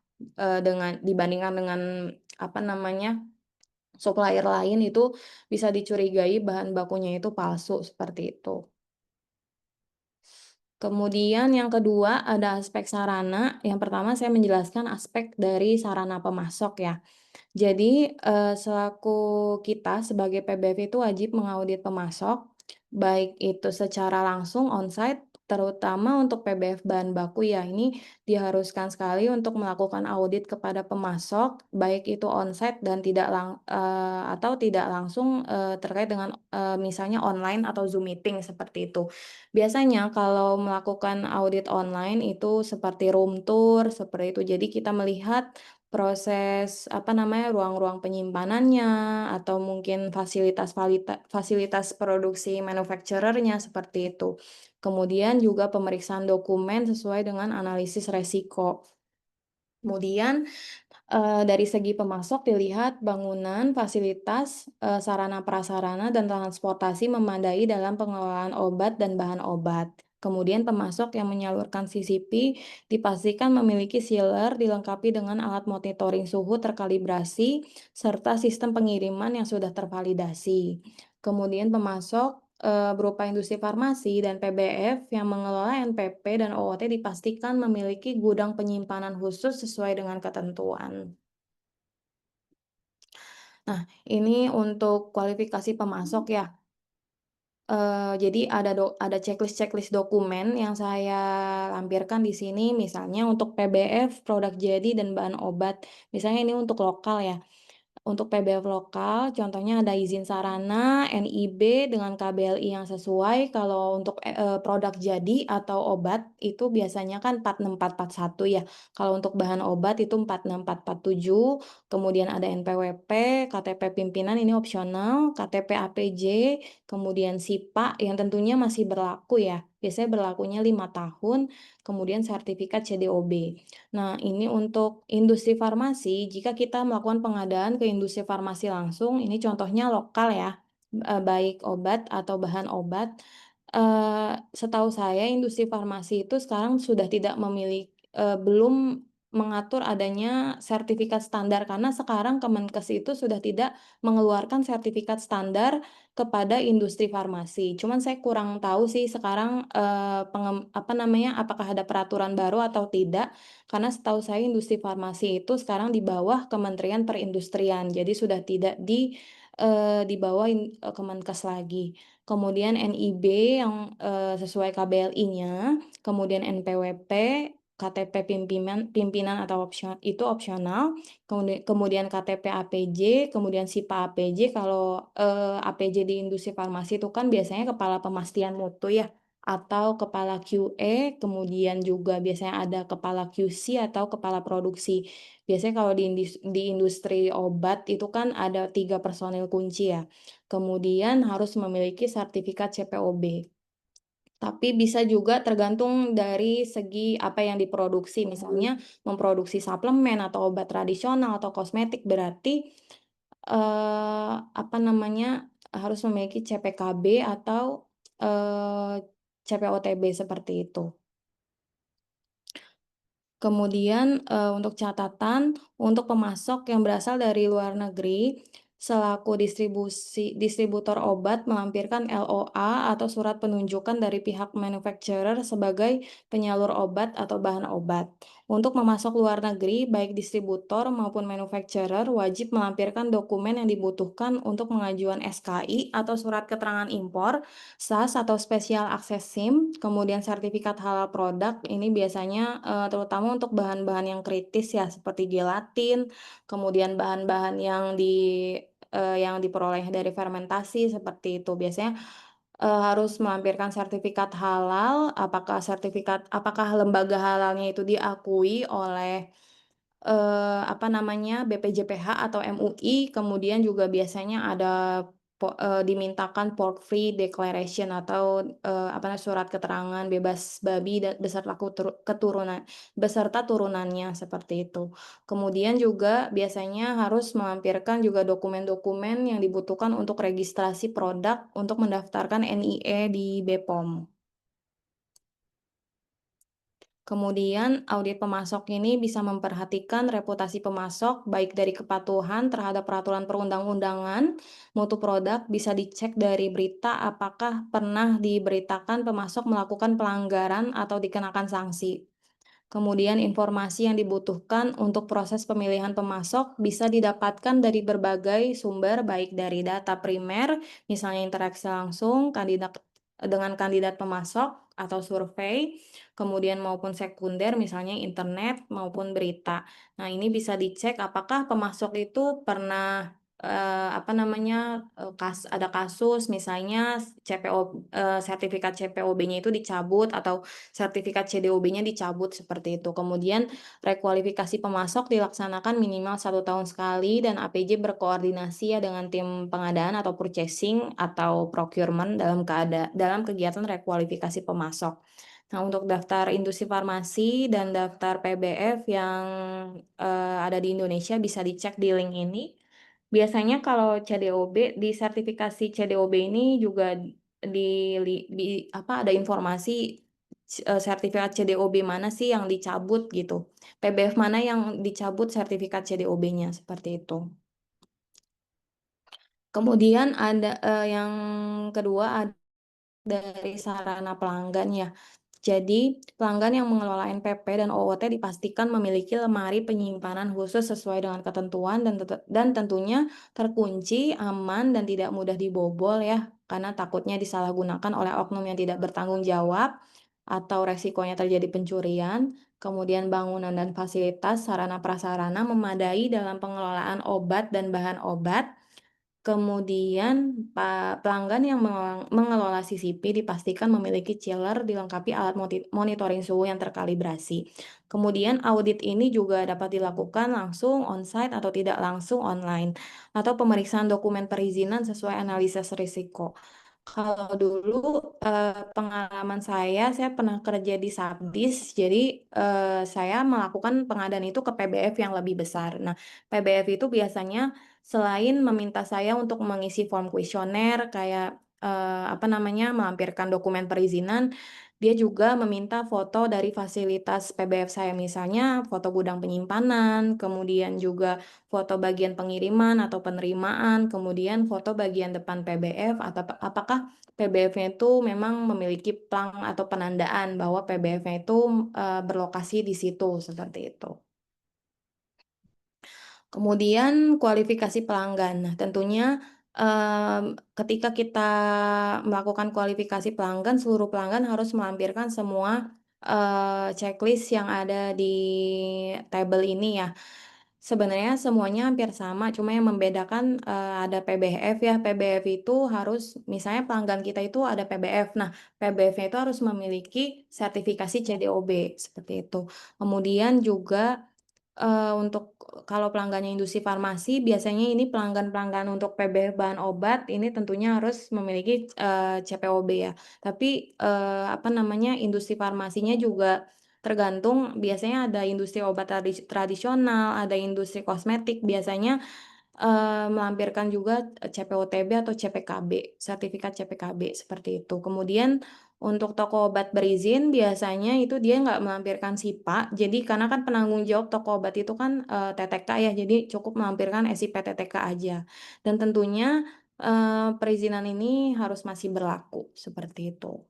dibandingkan dengan, apa namanya, supplier lain itu bisa dicurigai bahan bakunya itu palsu, seperti itu. Kemudian yang kedua ada aspek sarana, yang pertama saya menjelaskan aspek dari sarana pemasok ya. Jadi, selaku kita sebagai PBF itu wajib mengaudit pemasok, baik itu secara langsung on-site, terutama untuk PBF bahan baku ya, ini diharuskan sekali untuk melakukan audit kepada pemasok, baik itu on-site dan atau tidak langsung, terkait dengan, misalnya online atau Zoom meeting seperti itu. Biasanya kalau melakukan audit online itu seperti room tour, seperti itu. Jadi kita melihat proses, apa namanya, ruang-ruang penyimpanannya, atau mungkin fasilitas produksi manufacturer-nya, seperti itu. Kemudian juga pemeriksaan dokumen sesuai dengan analisis resiko. Kemudian, dari segi pemasok dilihat bangunan, fasilitas, sarana prasarana, dan transportasi memadai dalam pengelolaan obat dan bahan obat. Kemudian pemasok yang menyalurkan CCP dipastikan memiliki sealer dilengkapi dengan alat monitoring suhu terkalibrasi, serta sistem pengiriman yang sudah tervalidasi. Kemudian pemasok berupa industri farmasi dan PBF yang mengelola NPP dan OOT dipastikan memiliki gudang penyimpanan khusus sesuai dengan ketentuan. Nah, ini untuk kualifikasi pemasok ya. Jadi ada checklist-checklist dokumen yang saya lampirkan di sini, misalnya untuk PBF, produk jadi dan bahan obat. Misalnya ini untuk lokal ya. Untuk PBF lokal, contohnya ada izin sarana, NIB dengan KBLI yang sesuai. Kalau untuk, produk jadi atau obat itu biasanya kan 46441 ya. Kalau untuk bahan obat itu 46447, kemudian ada NPWP, KTP pimpinan ini opsional, KTP APJ, kemudian SIPA yang tentunya masih berlaku ya. Biasanya berlakunya 5 tahun, kemudian sertifikat CDOB. Nah, ini untuk industri farmasi, jika kita melakukan pengadaan ke industri farmasi langsung, ini contohnya lokal ya, baik obat atau bahan obat. Setahu saya industri farmasi itu sekarang sudah tidak belum mengatur adanya sertifikat standar, karena sekarang Kemenkes itu sudah tidak mengeluarkan sertifikat standar kepada industri farmasi. Cuman saya kurang tahu sih sekarang, apakah ada peraturan baru atau tidak, karena setahu saya industri farmasi itu sekarang di bawah Kementerian Perindustrian, jadi sudah tidak di bawah Kemenkes lagi. Kemudian NIB yang, sesuai KBLI-nya, kemudian NPWP, KTP pimpinan atau itu opsional, kemudian KTP APJ, kemudian SIPA APJ. Kalau, APJ di industri farmasi itu kan biasanya kepala pemastian mutu ya, atau kepala QE, kemudian juga biasanya ada kepala QC atau kepala produksi. Biasanya kalau di industri obat itu kan ada 3 personil kunci ya. Kemudian harus memiliki sertifikat CPOB. Tapi bisa juga tergantung dari segi apa yang diproduksi, misalnya memproduksi suplemen atau obat tradisional atau kosmetik berarti, harus memiliki CPKB atau, CPOTB seperti itu. Kemudian, untuk catatan, untuk pemasok yang berasal dari luar negeri, selaku distributor obat melampirkan LOA atau surat penunjukan dari pihak manufacturer sebagai penyalur obat atau bahan obat. Untuk memasok luar negeri, baik distributor maupun manufacturer wajib melampirkan dokumen yang dibutuhkan untuk pengajuan SKI atau surat keterangan impor, SAS atau Special Access SIM, kemudian sertifikat halal produk, ini biasanya, terutama untuk bahan-bahan yang kritis ya, seperti gelatin, kemudian bahan-bahan yang diperoleh dari fermentasi, seperti itu. Biasanya, harus melampirkan sertifikat halal, apakah lembaga halalnya itu diakui oleh BPJPH atau MUI, kemudian juga biasanya ada dimintakan pork-free declaration atau, surat keterangan bebas babi beserta turunannya, seperti itu. Kemudian juga biasanya harus melampirkan juga dokumen-dokumen yang dibutuhkan untuk registrasi produk untuk mendaftarkan NIE di BPOM. Kemudian audit pemasok ini bisa memperhatikan reputasi pemasok, baik dari kepatuhan terhadap peraturan perundang-undangan, mutu produk bisa dicek dari berita apakah pernah diberitakan pemasok melakukan pelanggaran atau dikenakan sanksi. Kemudian informasi yang dibutuhkan untuk proses pemilihan pemasok bisa didapatkan dari berbagai sumber, baik dari data primer, misalnya interaksi langsung dengan kandidat pemasok atau survei, kemudian maupun sekunder, misalnya internet maupun berita. Nah, ini bisa dicek apakah pemasok itu pernah ada kasus misalnya sertifikat CPOB-nya itu dicabut atau sertifikat CDOB-nya dicabut, seperti itu. Kemudian rekualifikasi pemasok dilaksanakan minimal 1 tahun sekali dan APJ berkoordinasi ya dengan tim pengadaan atau purchasing atau procurement dalam kegiatan rekualifikasi pemasok. Nah, untuk daftar industri farmasi dan daftar PBF yang, ada di Indonesia bisa dicek di link ini. Biasanya kalau CDOB, di sertifikasi CDOB ini juga ada informasi sertifikat CDOB mana sih yang dicabut gitu, PBF mana yang dicabut sertifikat CDOB-nya, seperti itu. Kemudian ada, yang kedua dari sarana pelanggan ya. Jadi, pelanggan yang mengelola NPP dan OOT dipastikan memiliki lemari penyimpanan khusus sesuai dengan ketentuan dan tentunya terkunci, aman, dan tidak mudah dibobol ya, karena takutnya disalahgunakan oleh oknum yang tidak bertanggung jawab atau resikonya terjadi pencurian. Kemudian bangunan dan fasilitas sarana prasarana memadai dalam pengelolaan obat dan bahan obat. Kemudian pelanggan yang mengelola CCP dipastikan memiliki chiller dilengkapi alat monitoring suhu yang terkalibrasi. Kemudian audit ini juga dapat dilakukan langsung onsite atau tidak langsung online, atau pemeriksaan dokumen perizinan sesuai analisis risiko. Kalau dulu, pengalaman saya pernah kerja di Sabdis, jadi, saya melakukan pengadaan itu ke PBF yang lebih besar. Nah, PBF itu biasanya selain meminta saya untuk mengisi form kuesioner kayak, apa namanya, melampirkan dokumen perizinan, dia juga meminta foto dari fasilitas PBF saya, misalnya foto gudang penyimpanan, kemudian juga foto bagian pengiriman atau penerimaan, kemudian foto bagian depan PBF atau apakah PBF-nya itu memang memiliki plang atau penandaan bahwa PBF-nya itu, berlokasi di situ, seperti itu. Kemudian kualifikasi pelanggan. Nah, tentunya, ketika kita melakukan kualifikasi pelanggan, seluruh pelanggan harus melampirkan semua, checklist yang ada di tabel ini ya. Sebenarnya semuanya hampir sama, cuma yang membedakan, ada PBF ya. PBF itu harus misalnya pelanggan kita itu ada PBF. Nah, PBF-nya itu harus memiliki sertifikasi CDOB, seperti itu. Kemudian juga untuk kalau pelanggannya industri farmasi, biasanya ini pelanggan-pelanggan untuk PBF bahan obat, ini tentunya harus memiliki, CPOB ya. Tapi, apa namanya, industri farmasinya juga tergantung, biasanya ada industri obat tradisional, ada industri kosmetik, biasanya melampirkan juga, CPOTB atau CPKB, sertifikat CPKB, seperti itu. Kemudian untuk toko obat berizin biasanya itu dia nggak melampirkan SIPA, jadi karena kan penanggung jawab toko obat itu kan, TTK ya, jadi cukup melampirkan SIP TTK aja. Dan tentunya, perizinan ini harus masih berlaku, seperti itu.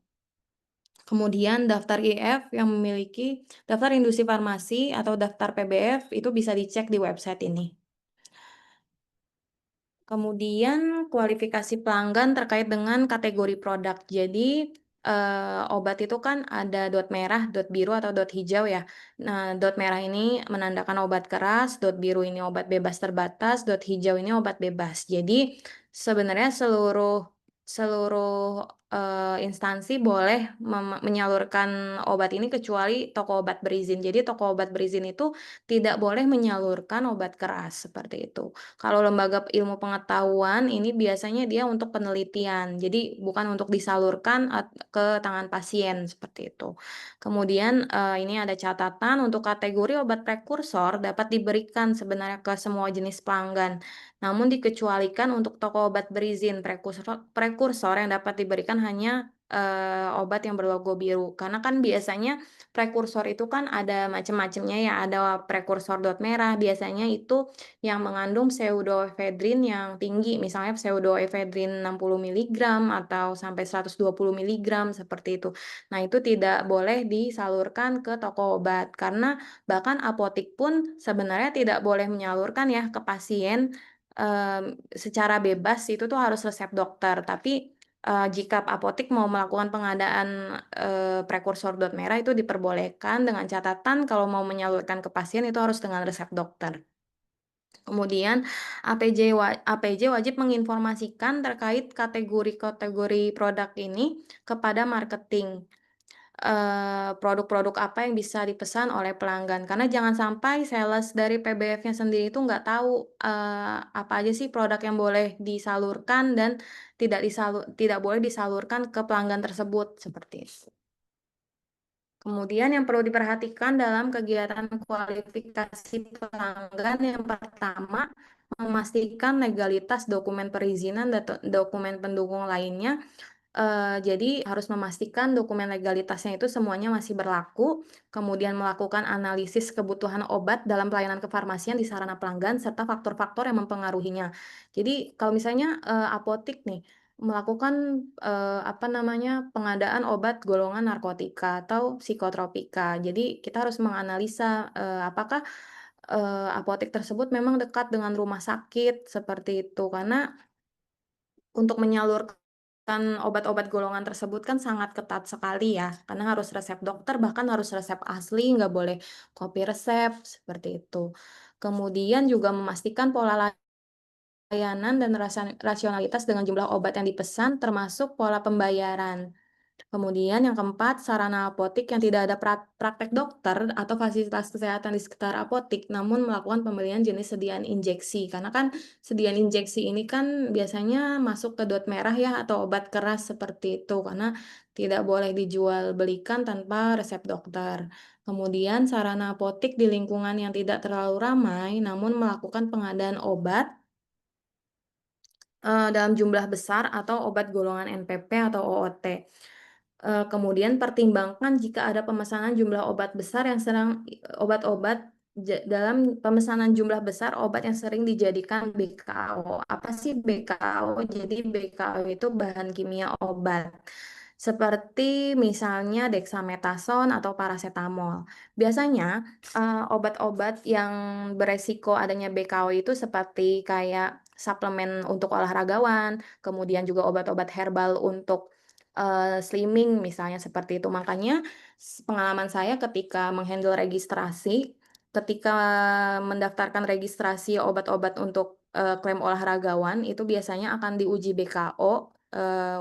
Kemudian daftar IF yang memiliki daftar industri farmasi atau daftar PBF itu bisa dicek di website ini. Kemudian kualifikasi pelanggan terkait dengan kategori produk. Jadi, obat itu kan ada dot merah, dot biru, atau dot hijau ya. Nah, dot merah ini menandakan obat keras, dot biru ini obat bebas terbatas, dot hijau ini obat bebas. Jadi, sebenarnya seluruh seluruh, instansi boleh menyalurkan obat ini kecuali toko obat berizin. Jadi toko obat berizin itu tidak boleh menyalurkan obat keras, seperti itu. Kalau lembaga ilmu pengetahuan ini biasanya dia untuk penelitian, jadi bukan untuk disalurkan ke tangan pasien, seperti itu. Kemudian, ini ada catatan untuk kategori obat prekursor dapat diberikan sebenarnya ke semua jenis pelanggan, namun dikecualikan untuk toko obat berizin. Prekursor yang dapat diberikan hanya, obat yang berlogo biru, karena kan biasanya prekursor itu kan ada macam-macamnya ya, ada prekursor dot merah, biasanya itu yang mengandung pseudoephedrine yang tinggi, misalnya pseudoephedrine 60 miligram atau sampai 120 miligram, seperti itu. Nah, itu tidak boleh disalurkan ke toko obat, karena bahkan apotik pun sebenarnya tidak boleh menyalurkan ya ke pasien, secara bebas, itu tuh harus resep dokter. Tapi, jika apotik mau melakukan pengadaan, prekursor dot merah itu diperbolehkan dengan catatan kalau mau menyalurkan ke pasien itu harus dengan resep dokter. Kemudian APJ wajib menginformasikan terkait kategori-kategori produk ini kepada marketing, produk-produk apa yang bisa dipesan oleh pelanggan. Karena jangan sampai sales dari PBF-nya sendiri itu nggak tahu, apa aja sih produk yang boleh disalurkan dan tidak boleh disalurkan ke pelanggan tersebut, seperti itu. Kemudian yang perlu diperhatikan dalam kegiatan kualifikasi pelanggan yang pertama, memastikan legalitas dokumen perizinan dan dokumen pendukung lainnya. Jadi harus memastikan dokumen legalitasnya itu semuanya masih berlaku, kemudian melakukan analisis kebutuhan obat dalam pelayanan kefarmasian di sarana pelanggan serta faktor-faktor yang mempengaruhinya. Jadi kalau misalnya, apotik nih, melakukan, apa namanya, pengadaan obat golongan narkotika atau psikotropika. Jadi kita harus menganalisa, apakah, apotek tersebut memang dekat dengan rumah sakit, seperti itu. Karena untuk menyalurkan obat-obat golongan tersebut kan sangat ketat sekali ya, karena harus resep dokter, bahkan harus resep asli, nggak boleh copy resep, seperti itu. Kemudian juga memastikan pola layanan dan rasionalitas dengan jumlah obat yang dipesan, termasuk pola pembayaran. Kemudian yang keempat, sarana apotik yang tidak ada praktek dokter atau fasilitas kesehatan di sekitar apotik, namun melakukan pembelian jenis sediaan injeksi. Karena kan sediaan injeksi ini kan biasanya masuk ke dot merah ya atau obat keras seperti itu, karena tidak boleh dijual belikan tanpa resep dokter. Kemudian sarana apotik di lingkungan yang tidak terlalu ramai, namun melakukan pengadaan obat dalam jumlah besar atau obat golongan NPP atau OOT. Kemudian pertimbangkan jika ada pemesanan jumlah obat besar yang sedang obat-obat dalam pemesanan jumlah besar obat yang sering dijadikan BKO. Apa sih BKO? Jadi BKO itu bahan kimia obat. Seperti misalnya dexamethasone atau paracetamol. Biasanya obat-obat yang beresiko adanya BKO itu seperti kayak suplemen untuk olahragawan, kemudian juga obat-obat herbal untuk slimming misalnya seperti itu. Makanya pengalaman saya ketika menghandle registrasi, ketika mendaftarkan registrasi obat-obat untuk, klaim olahragawan itu biasanya akan diuji BKO,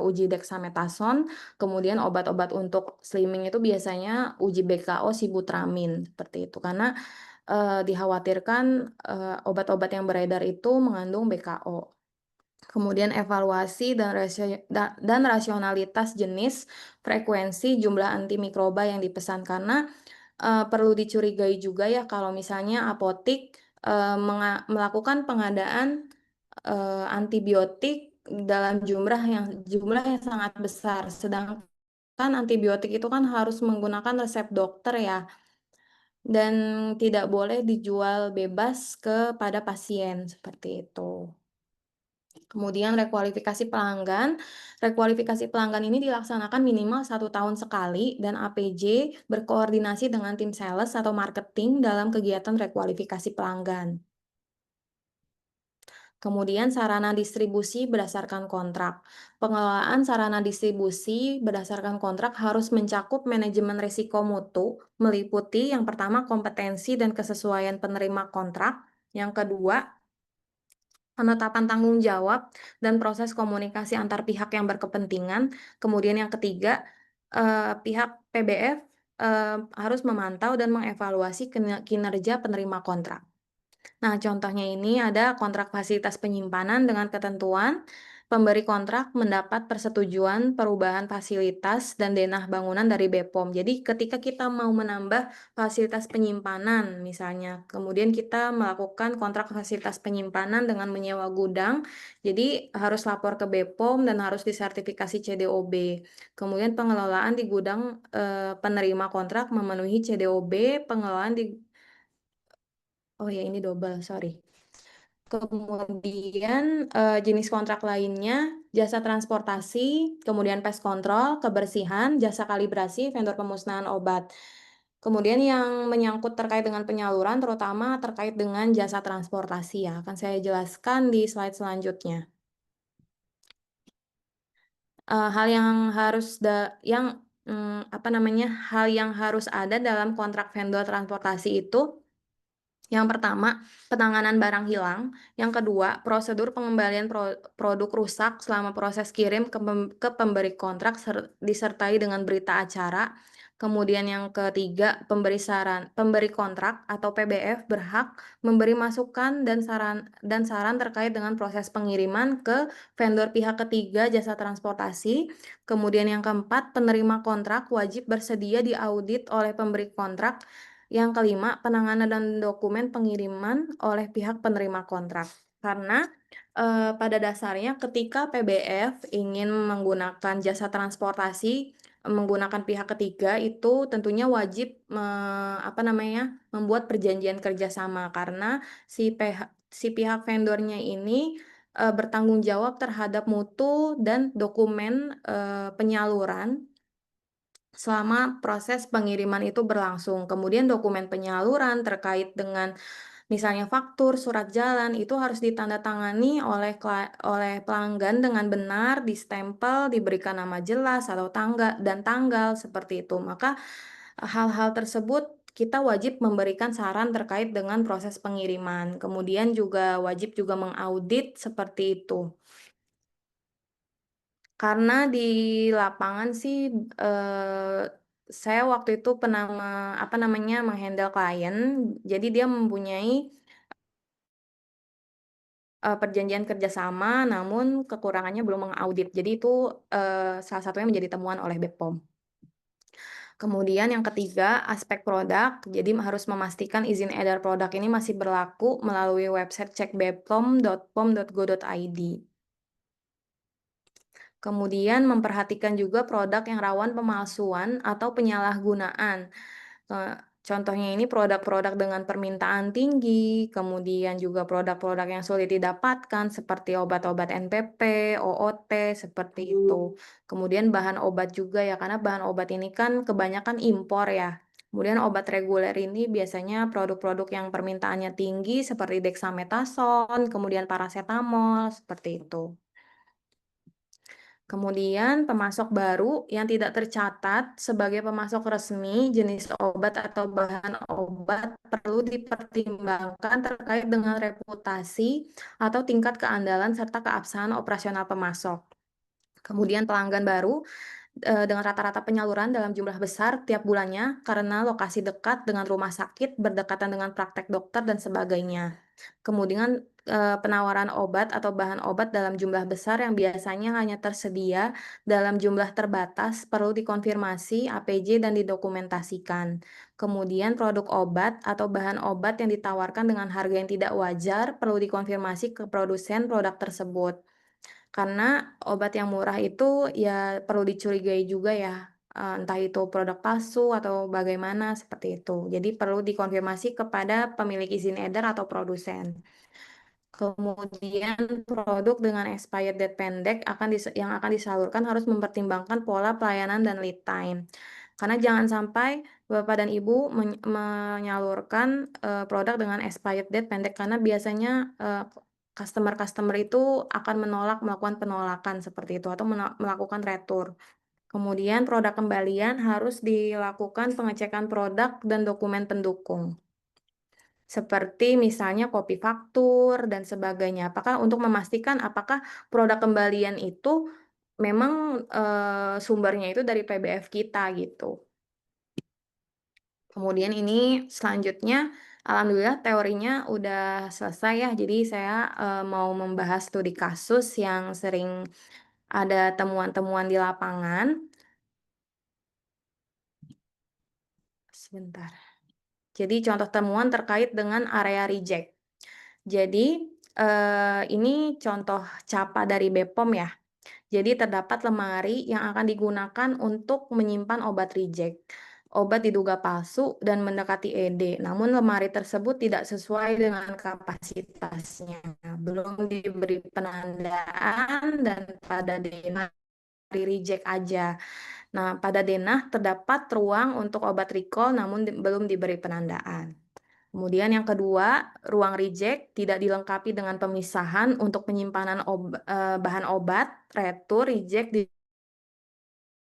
uji dexamethasone, kemudian obat-obat untuk slimming itu biasanya uji BKO sibutramine, seperti itu. Karena, dikhawatirkan, obat-obat yang beredar itu mengandung BKO. Kemudian evaluasi dan rasionalitas jenis, frekuensi, jumlah antimikroba yang dipesan. Karena, perlu dicurigai juga ya kalau misalnya apotik, melakukan pengadaan, antibiotik dalam jumlah yang sangat besar. Sedangkan antibiotik itu kan harus menggunakan resep dokter ya, dan tidak boleh dijual bebas kepada pasien, seperti itu. Kemudian rekualifikasi pelanggan ini dilaksanakan minimal 1 tahun sekali dan APJ berkoordinasi dengan tim sales atau marketing dalam kegiatan rekualifikasi pelanggan. Kemudian sarana distribusi berdasarkan kontrak. Pengelolaan sarana distribusi berdasarkan kontrak harus mencakup manajemen risiko mutu, meliputi yang pertama kompetensi dan kesesuaian penerima kontrak, yang kedua penetapan tanggung jawab dan proses komunikasi antar pihak yang berkepentingan. Kemudian yang ketiga, pihak PBF, harus memantau dan mengevaluasi kinerja penerima kontrak. Nah, contohnya ini ada kontrak fasilitas penyimpanan dengan ketentuan pemberi kontrak mendapat persetujuan perubahan fasilitas dan denah bangunan dari BPOM. Jadi ketika kita mau menambah fasilitas penyimpanan misalnya, kemudian kita melakukan kontrak fasilitas penyimpanan dengan menyewa gudang, jadi harus lapor ke BPOM dan harus disertifikasi CDOB. Kemudian pengelolaan di gudang penerima kontrak memenuhi CDOB, pengelolaan di oh ya ini double, sorry. Kemudian, jenis kontrak lainnya, jasa transportasi, kemudian pest control, kebersihan, jasa kalibrasi, vendor pemusnahan obat. Kemudian yang menyangkut terkait dengan penyaluran, terutama terkait dengan jasa transportasi ya, akan saya jelaskan di slide selanjutnya. Hal yang harus apa namanya, hal yang harus ada dalam kontrak vendor transportasi itu yang pertama, penanganan barang hilang. Yang kedua, prosedur pengembalian produk rusak selama proses kirim ke pemberi kontrak disertai dengan berita acara. Kemudian yang ketiga, pemberi kontrak atau PBF berhak memberi masukan dan saran terkait dengan proses pengiriman ke vendor pihak ketiga jasa transportasi. Kemudian yang keempat, penerima kontrak wajib bersedia diaudit oleh pemberi kontrak. Yang kelima, penanganan dan dokumen pengiriman oleh pihak penerima kontrak. Karena pada dasarnya ketika PBF ingin menggunakan jasa transportasi menggunakan pihak ketiga itu tentunya wajib apa namanya, membuat perjanjian kerjasama karena si pihak vendornya ini bertanggung jawab terhadap mutu dan dokumen, penyaluran selama proses pengiriman itu berlangsung. Kemudian dokumen penyaluran terkait dengan misalnya faktur, surat jalan, itu harus ditandatangani oleh pelanggan dengan benar, distempel, diberikan nama jelas atau tanggal, seperti itu. Maka, hal-hal tersebut kita wajib memberikan saran terkait dengan proses pengiriman. Kemudian juga wajib juga mengaudit seperti itu. Karena di lapangan sih, saya waktu itu pernah apa namanya, meng-handle klien, jadi dia mempunyai perjanjian kerjasama, namun kekurangannya belum mengaudit. Jadi itu, salah satunya menjadi temuan oleh BPOM. Kemudian yang ketiga, aspek produk. Jadi harus memastikan izin edar produk ini masih berlaku melalui website cekbepom.pom.go.id. Kemudian memperhatikan juga produk yang rawan pemalsuan atau penyalahgunaan. Contohnya ini produk-produk dengan permintaan tinggi, kemudian juga produk-produk yang sulit didapatkan seperti obat-obat NPP, OOT, seperti itu. Kemudian bahan obat juga ya, karena bahan obat ini kan kebanyakan impor ya. Kemudian obat reguler ini biasanya produk-produk yang permintaannya tinggi seperti dexamethasone, kemudian paracetamol, seperti itu. Kemudian pemasok baru yang tidak tercatat sebagai pemasok resmi jenis obat atau bahan obat perlu dipertimbangkan terkait dengan reputasi atau tingkat keandalan serta keabsahan operasional pemasok. Kemudian pelanggan baru dengan rata-rata penyaluran dalam jumlah besar tiap bulannya karena lokasi dekat dengan rumah sakit, berdekatan dengan praktek dokter, dan sebagainya. Kemudian, penawaran obat atau bahan obat dalam jumlah besar yang biasanya hanya tersedia dalam jumlah terbatas perlu dikonfirmasi APJ dan didokumentasikan. Kemudian produk obat atau bahan obat yang ditawarkan dengan harga yang tidak wajar perlu dikonfirmasi ke produsen produk tersebut. Karena obat yang murah itu ya perlu dicurigai juga ya, entah itu produk palsu atau bagaimana, seperti itu. Jadi perlu dikonfirmasi kepada pemilik izin edar atau produsen. Kemudian produk dengan expired date pendek yang akan disalurkan harus mempertimbangkan pola pelayanan dan lead time. Karena jangan sampai Bapak dan Ibu menyalurkan, produk dengan expired date pendek karena biasanya, customer-customer itu akan melakukan penolakan seperti itu atau melakukan retur. Kemudian produk kembalian harus dilakukan pengecekan produk dan dokumen pendukung. Seperti misalnya kopi faktur dan sebagainya. Untuk memastikan apakah produk kembalian itu memang, sumbernya itu dari PBF kita gitu. Kemudian ini selanjutnya, alhamdulillah teorinya udah selesai ya. Jadi saya, mau membahas studi kasus yang sering ada temuan-temuan di lapangan. Sebentar. Jadi contoh temuan terkait dengan area reject. Jadi, ini contoh CAPA dari BPOM ya. Jadi terdapat lemari yang akan digunakan untuk menyimpan obat reject. Obat diduga palsu dan mendekati ED, namun lemari tersebut tidak sesuai dengan kapasitasnya, belum diberi penandaan dan pada denah reject aja. Nah, pada denah terdapat ruang untuk obat recall namun belum diberi penandaan. Kemudian yang kedua, ruang reject tidak dilengkapi dengan pemisahan untuk penyimpanan bahan obat, retur, reject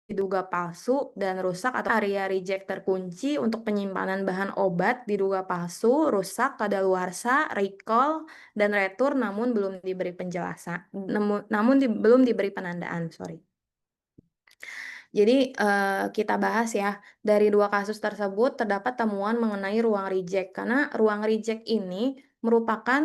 diduga palsu dan rusak, atau area reject terkunci untuk penyimpanan bahan obat diduga palsu, rusak, kadaluarsa, recall, dan retur namun belum diberi penjelasan, belum diberi penandaan, sorry. Jadi, kita bahas ya, dari 2 kasus tersebut terdapat temuan mengenai ruang reject, karena ruang reject ini merupakan,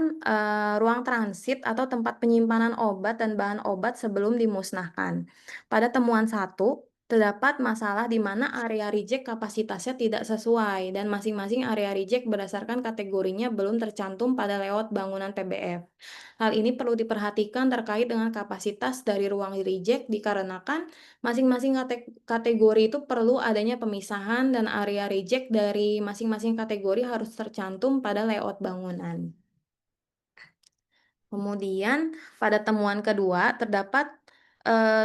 ruang transit atau tempat penyimpanan obat dan bahan obat sebelum dimusnahkan. Pada temuan 1, terdapat masalah di mana area reject kapasitasnya tidak sesuai dan masing-masing area reject berdasarkan kategorinya belum tercantum pada layout bangunan PBF. Hal ini perlu diperhatikan terkait dengan kapasitas dari ruang reject dikarenakan masing-masing kategori itu perlu adanya pemisahan dan area reject dari masing-masing kategori harus tercantum pada layout bangunan. Kemudian pada temuan kedua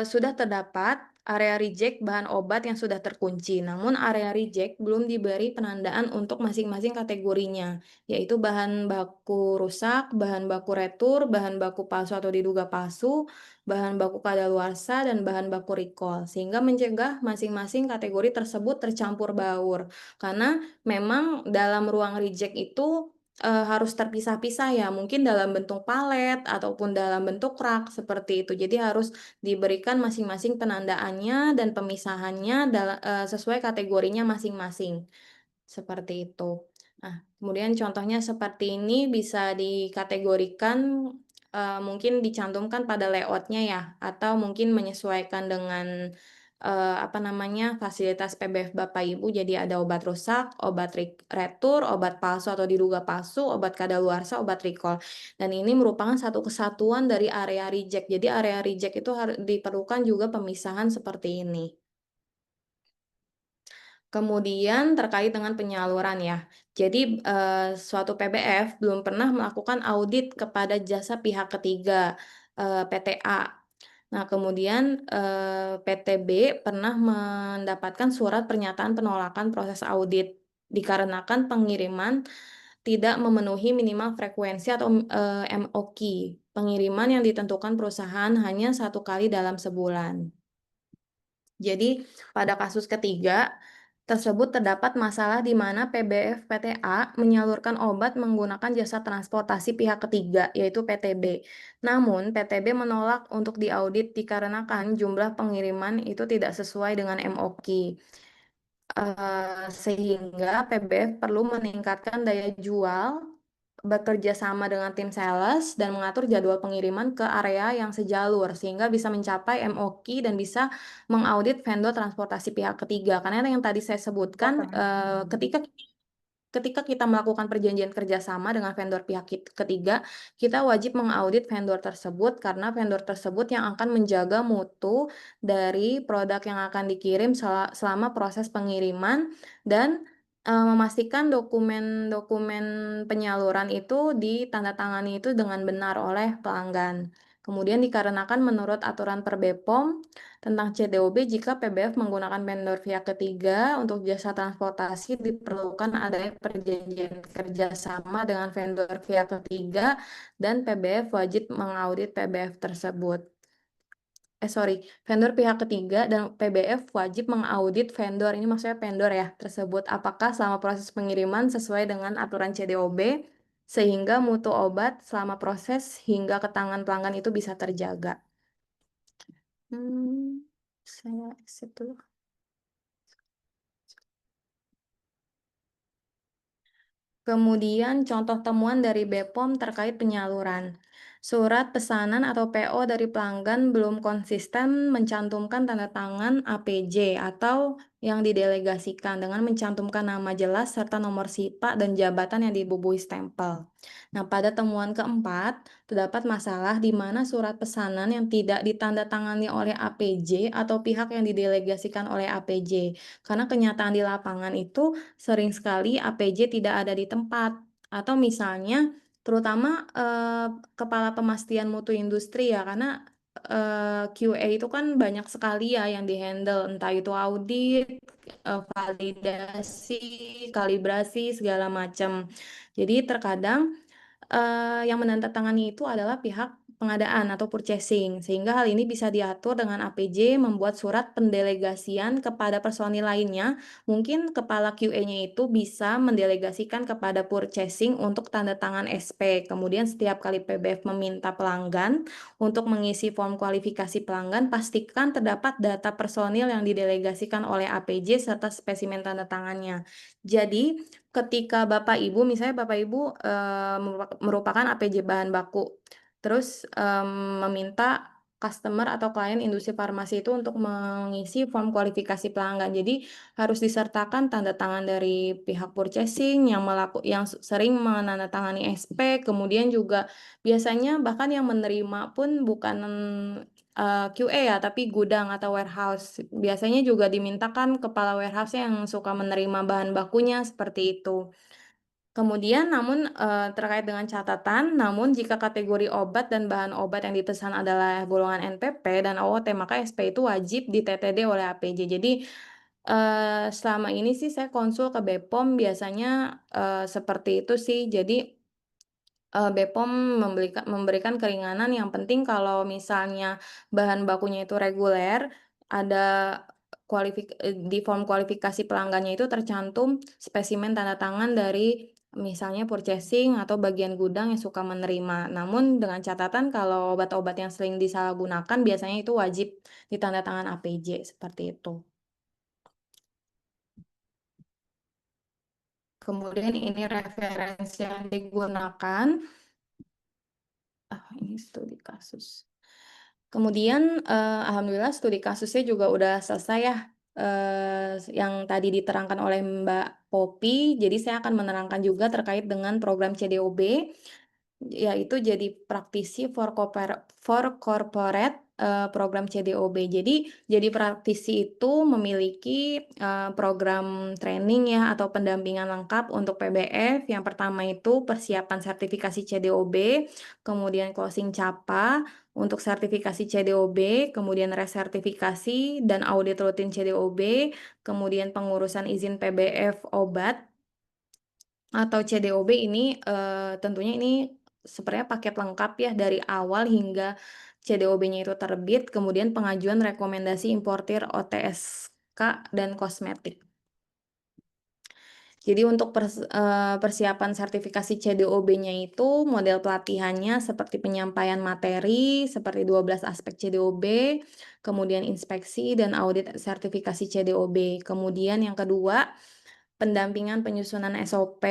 sudah terdapat area reject bahan obat yang sudah terkunci, namun area reject belum diberi penandaan untuk masing-masing kategorinya, yaitu bahan baku rusak, bahan baku retur, bahan baku palsu atau diduga palsu, bahan baku kadaluarsa, dan bahan baku recall, sehingga mencegah masing-masing kategori tersebut tercampur baur. Karena memang dalam ruang reject itu harus terpisah-pisah ya, mungkin dalam bentuk palet ataupun dalam bentuk rak seperti itu. Jadi harus diberikan masing-masing penandaannya dan pemisahannya sesuai kategorinya masing-masing, seperti itu. Nah, kemudian contohnya seperti ini bisa dikategorikan, mungkin dicantumkan pada layout-nya ya, atau mungkin menyesuaikan dengan, apa namanya, fasilitas PBF Bapak Ibu. Jadi ada obat rusak, obat retur, obat palsu atau diduga palsu, obat kadaluarsa, obat recall. Dan ini merupakan satu kesatuan dari area reject. Jadi area reject itu diperlukan juga pemisahan seperti ini. Kemudian terkait dengan penyaluran ya. Jadi, suatu PBF belum pernah melakukan audit kepada jasa pihak ketiga, PTA. Nah, kemudian, PTB pernah mendapatkan surat pernyataan penolakan proses audit, dikarenakan pengiriman tidak memenuhi minimal frekuensi atau, MOQ, pengiriman yang ditentukan perusahaan hanya 1 kali dalam sebulan. Jadi, pada kasus ketiga tersebut terdapat masalah di mana PBF PTA menyalurkan obat menggunakan jasa transportasi pihak ketiga, yaitu PTB. Namun, PTB menolak untuk diaudit dikarenakan jumlah pengiriman itu tidak sesuai dengan MOQ. Sehingga PBF perlu meningkatkan daya jual, bekerja sama dengan tim sales, dan mengatur jadwal pengiriman ke area yang sejalur, sehingga bisa mencapai MOQ dan bisa mengaudit vendor transportasi pihak ketiga. Karena yang tadi saya sebutkan, ketika kita melakukan perjanjian kerjasama dengan vendor pihak ketiga, kita wajib mengaudit vendor tersebut karena vendor tersebut yang akan menjaga mutu dari produk yang akan dikirim selama proses pengiriman dan memastikan dokumen-dokumen penyaluran itu ditandatangani itu dengan benar oleh pelanggan. Kemudian dikarenakan menurut aturan per Bepom tentang CDOB, jika PBF menggunakan vendor pihak ketiga untuk jasa transportasi, diperlukan adanya perjanjian kerjasama dengan vendor pihak ketiga dan PBF wajib mengaudit PBF tersebut. Vendor pihak ketiga dan PBF wajib mengaudit vendor, ini maksudnya vendor ya, tersebut apakah selama proses pengiriman sesuai dengan aturan CDOB, sehingga mutu obat selama proses hingga ke tangan pelanggan itu bisa terjaga. Saya exit dulu. Kemudian contoh temuan dari Bepom terkait penyaluran. Surat pesanan atau PO dari pelanggan belum konsisten mencantumkan tanda tangan APJ atau yang didelegasikan dengan mencantumkan nama jelas serta nomor SIPA dan jabatan yang dibubuhi stempel. Nah, pada temuan keempat, terdapat masalah di mana surat pesanan yang tidak ditandatangani oleh APJ atau pihak yang didelegasikan oleh APJ. Karena kenyataan di lapangan itu sering sekali APJ tidak ada di tempat, atau misalnya terutama, kepala pemastian mutu industri ya, karena, QA itu kan banyak sekali ya yang di-handle, entah itu audit, validasi, kalibrasi, segala macam. Jadi terkadang yang menandatangani itu adalah pihak pengadaan atau purchasing, sehingga hal ini bisa diatur dengan APJ membuat surat pendelegasian kepada personil lainnya. Mungkin kepala QA-nya itu bisa mendelegasikan kepada purchasing untuk tanda tangan SP. Kemudian setiap kali PBF meminta pelanggan untuk mengisi form kualifikasi pelanggan, pastikan terdapat data personil yang didelegasikan oleh APJ serta spesimen tanda tangannya. Jadi, ketika Bapak Ibu, misalnya Bapak Ibu, merupakan APJ bahan baku, terus, meminta customer atau klien industri farmasi itu untuk mengisi form kualifikasi pelanggan. Jadi harus disertakan tanda tangan dari pihak purchasing yang sering menandatangani SP, kemudian juga biasanya bahkan yang menerima pun bukan, QA ya, tapi gudang atau warehouse. Biasanya juga dimintakan kepala warehouse yang suka menerima bahan bakunya, seperti itu. Kemudian namun, terkait dengan catatan, namun jika kategori obat dan bahan obat yang dipesan adalah golongan NPP dan OOT, maka SP itu wajib di-TTD oleh APJ. Jadi, selama ini sih saya konsul ke Bepom biasanya, seperti itu sih. Jadi, Bepom memberikan keringanan, yang penting kalau misalnya bahan bakunya itu reguler, ada di form kualifikasi pelanggannya itu tercantum spesimen tanda tangan dari misalnya purchasing atau bagian gudang yang suka menerima. Namun dengan catatan kalau obat-obat yang sering disalahgunakan biasanya itu wajib ditanda tangan APJ, seperti itu. Kemudian ini referensi yang digunakan. Ini studi kasus. Kemudian, alhamdulillah studi kasusnya juga udah selesai ya, yang tadi diterangkan oleh Mbak Popi. Jadi saya akan menerangkan juga terkait dengan program CDOB, yaitu jadi praktisi for corporate, program CDOB. Jadi praktisi itu memiliki, program training ya atau pendampingan lengkap untuk PBF. Yang pertama itu persiapan sertifikasi CDOB, kemudian closing CAPA untuk sertifikasi CDOB, kemudian resertifikasi dan audit rutin CDOB, kemudian pengurusan izin PBF obat atau CDOB ini, tentunya ini sebenarnya paket lengkap ya dari awal hingga CDOB-nya itu terbit, kemudian pengajuan rekomendasi importir OTSK dan kosmetik. Jadi untuk persiapan sertifikasi CDOB-nya itu model pelatihannya seperti penyampaian materi, seperti 12 aspek CDOB, kemudian inspeksi dan audit sertifikasi CDOB. Kemudian yang kedua, pendampingan penyusunan SOP,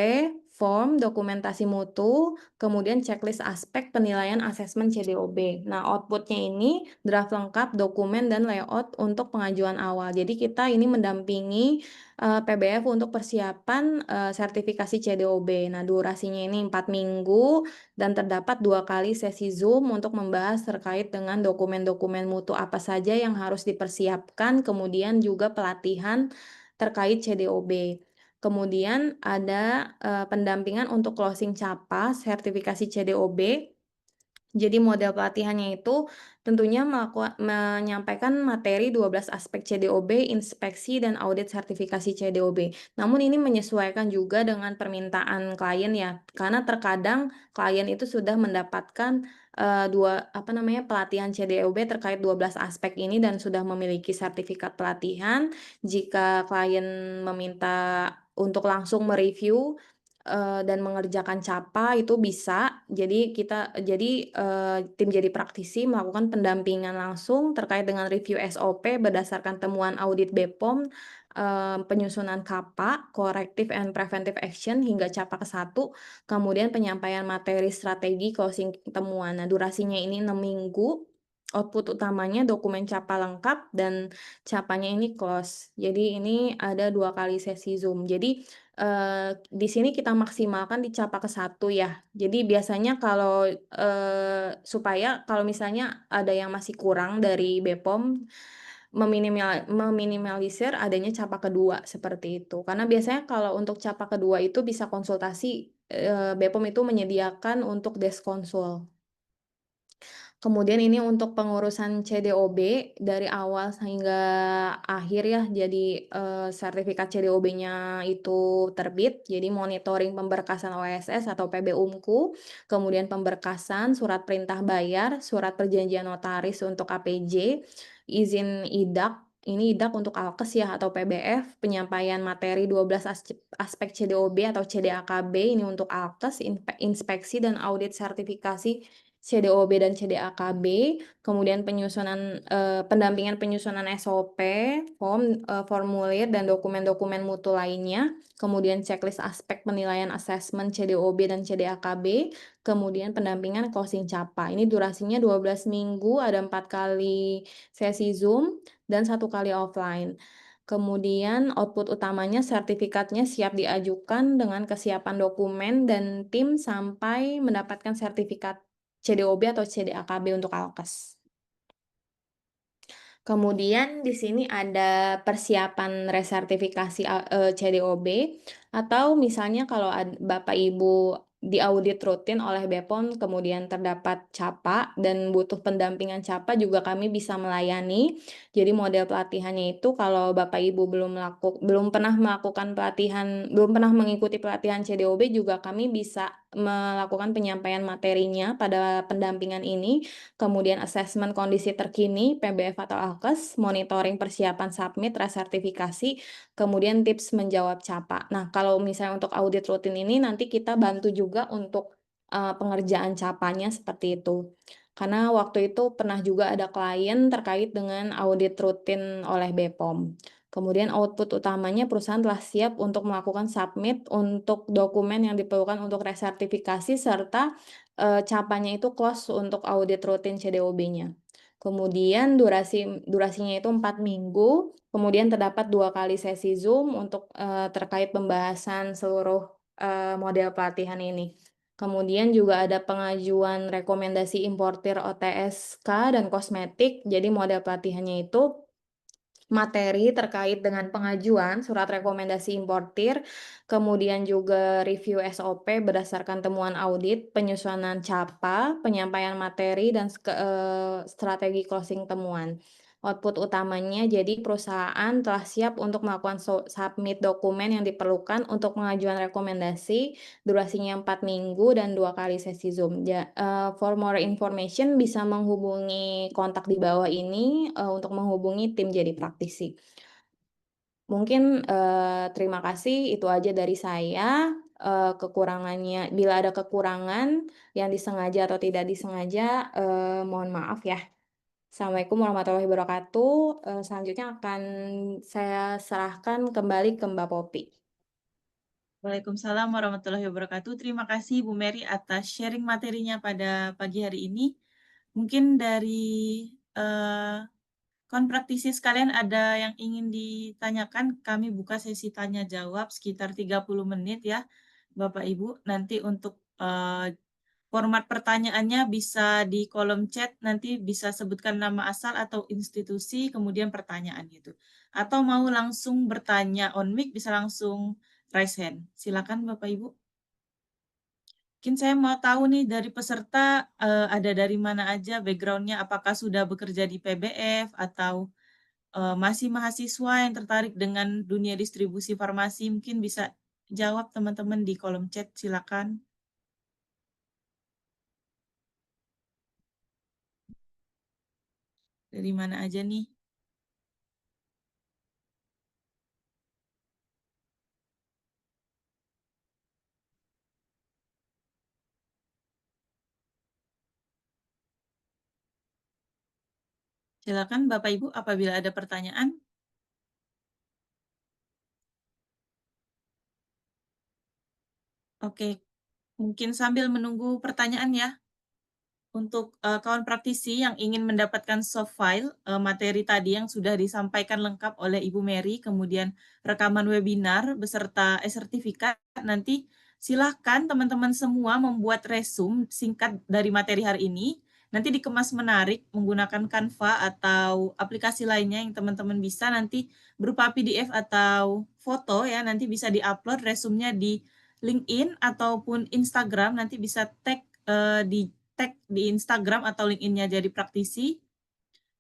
form, dokumentasi mutu, kemudian checklist aspek penilaian asesmen CDOB. Nah, outputnya ini draft lengkap, dokumen, dan layout untuk pengajuan awal. Jadi kita ini mendampingi PBF untuk persiapan sertifikasi CDOB. Nah, durasinya ini 4 minggu dan terdapat 2 kali sesi Zoom untuk membahas terkait dengan dokumen-dokumen mutu apa saja yang harus dipersiapkan, kemudian juga pelatihan terkait CDOB. Kemudian ada, pendampingan untuk closing CAPA, sertifikasi CDOB. Jadi model pelatihannya itu tentunya menyampaikan materi 12 aspek CDOB, inspeksi dan audit sertifikasi CDOB. Namun ini menyesuaikan juga dengan permintaan klien ya, karena terkadang klien itu sudah mendapatkan, pelatihan CDOB terkait 12 aspek ini dan sudah memiliki sertifikat pelatihan. Jika klien meminta untuk langsung mereview dan mengerjakan CAPA itu bisa. Tim jadi praktisi melakukan pendampingan langsung terkait dengan review SOP berdasarkan temuan audit Bepom, penyusunan CAPA, corrective and preventive action hingga CAPA ke-1, kemudian penyampaian materi strategi closing temuan. Nah, durasinya ini 6 minggu. Output utamanya dokumen CAPA lengkap dan CAPA-nya ini close. Jadi ini ada 2 kali sesi Zoom. Jadi di sini kita maksimalkan di CAPA ke-1 ya. Jadi biasanya kalau, supaya kalau misalnya ada yang masih kurang dari Bepom, meminimalisir adanya CAPA kedua, seperti itu. Karena biasanya kalau untuk CAPA kedua itu bisa konsultasi, Bepom itu menyediakan untuk desk konsul. Kemudian ini untuk pengurusan CDOB dari awal hingga akhir ya, jadi, sertifikat CDOB-nya itu terbit, jadi monitoring pemberkasan OSS atau PB-UMKU, kemudian pemberkasan, surat perintah bayar, surat perjanjian notaris untuk APJ, izin IDAK, ini IDAK untuk alkes ya atau PBF, penyampaian materi 12 aspek CDOB atau CDAKB ini untuk alkes, inspeksi dan audit sertifikasi CDOB dan CDAKB, kemudian pendampingan penyusunan SOP, formulir dan dokumen-dokumen mutu lainnya, kemudian checklist aspek penilaian asesmen CDOB dan CDAKB, kemudian pendampingan closing CAPA. Ini durasinya 12 minggu, ada 4 kali sesi Zoom dan 1 kali offline. Kemudian output utamanya sertifikatnya siap diajukan dengan kesiapan dokumen dan tim sampai mendapatkan sertifikat CDOB atau CDAKB untuk alkes. Kemudian di sini ada persiapan resertifikasi CDOB, atau misalnya kalau Bapak Ibu diaudit rutin oleh BPOM kemudian terdapat CAPA dan butuh pendampingan CAPA juga kami bisa melayani. Jadi model pelatihannya itu kalau Bapak Ibu belum pernah melakukan pelatihan, belum pernah mengikuti pelatihan CDOB juga kami bisa melakukan penyampaian materinya pada pendampingan ini. Kemudian asesmen kondisi terkini, PBF atau ALKES, monitoring persiapan submit, resertifikasi, kemudian tips menjawab CAPA. Nah, kalau misalnya untuk audit rutin ini nanti kita bantu juga untuk pengerjaan CAPA-nya seperti itu. Karena waktu itu pernah juga ada klien terkait dengan audit rutin oleh BPOM. Kemudian output utamanya perusahaan telah siap untuk melakukan submit untuk dokumen yang diperlukan untuk resertifikasi serta CAPA-nya itu close untuk audit rutin CDOB-nya. Kemudian durasinya itu 4 minggu, kemudian terdapat 2 kali sesi Zoom untuk terkait pembahasan seluruh model pelatihan ini. Kemudian juga ada pengajuan rekomendasi importir OTSK dan kosmetik. Jadi model pelatihannya itu materi terkait dengan pengajuan surat rekomendasi importir, kemudian juga review SOP berdasarkan temuan audit, penyusunan CAPA, penyampaian materi, dan strategi closing temuan. Output utamanya, jadi perusahaan telah siap untuk melakukan submit dokumen yang diperlukan untuk pengajuan rekomendasi, durasinya 4 minggu dan 2 kali sesi Zoom. For more information bisa menghubungi kontak di bawah ini untuk menghubungi tim jadi praktisi. Mungkin terima kasih, itu aja dari saya. Kekurangannya, bila ada kekurangan yang disengaja atau tidak disengaja, mohon maaf ya. Assalamualaikum warahmatullahi wabarakatuh. Selanjutnya akan saya serahkan kembali ke Mbak Popi. Waalaikumsalam warahmatullahi wabarakatuh. Terima kasih Bu Mary atas sharing materinya pada pagi hari ini. Mungkin dari kawan praktisi sekalian ada yang ingin ditanyakan, kami buka sesi tanya jawab sekitar 30 menit ya, Bapak Ibu. Nanti untuk format pertanyaannya bisa di kolom chat, nanti bisa sebutkan nama asal atau institusi, kemudian pertanyaan gitu. Atau mau langsung bertanya on mic, bisa langsung raise hand. Silakan Bapak Ibu. Mungkin saya mau tahu nih dari peserta ada dari mana aja background-nya, apakah sudah bekerja di PBF atau masih mahasiswa yang tertarik dengan dunia distribusi farmasi. Mungkin bisa jawab teman-teman di kolom chat, silakan. Dari mana aja nih? Silakan Bapak Ibu apabila ada pertanyaan. Oke, mungkin sambil menunggu pertanyaan ya. Untuk kawan praktisi yang ingin mendapatkan soft file materi tadi yang sudah disampaikan lengkap oleh Ibu Mary, kemudian rekaman webinar beserta sertifikat, nanti silahkan teman-teman semua membuat resume singkat dari materi hari ini, nanti dikemas menarik menggunakan Canva atau aplikasi lainnya yang teman-teman bisa nanti berupa PDF atau foto ya, nanti bisa diupload resumenya di LinkedIn ataupun Instagram, nanti bisa tag di Instagram atau LinkedIn-nya jadi praktisi.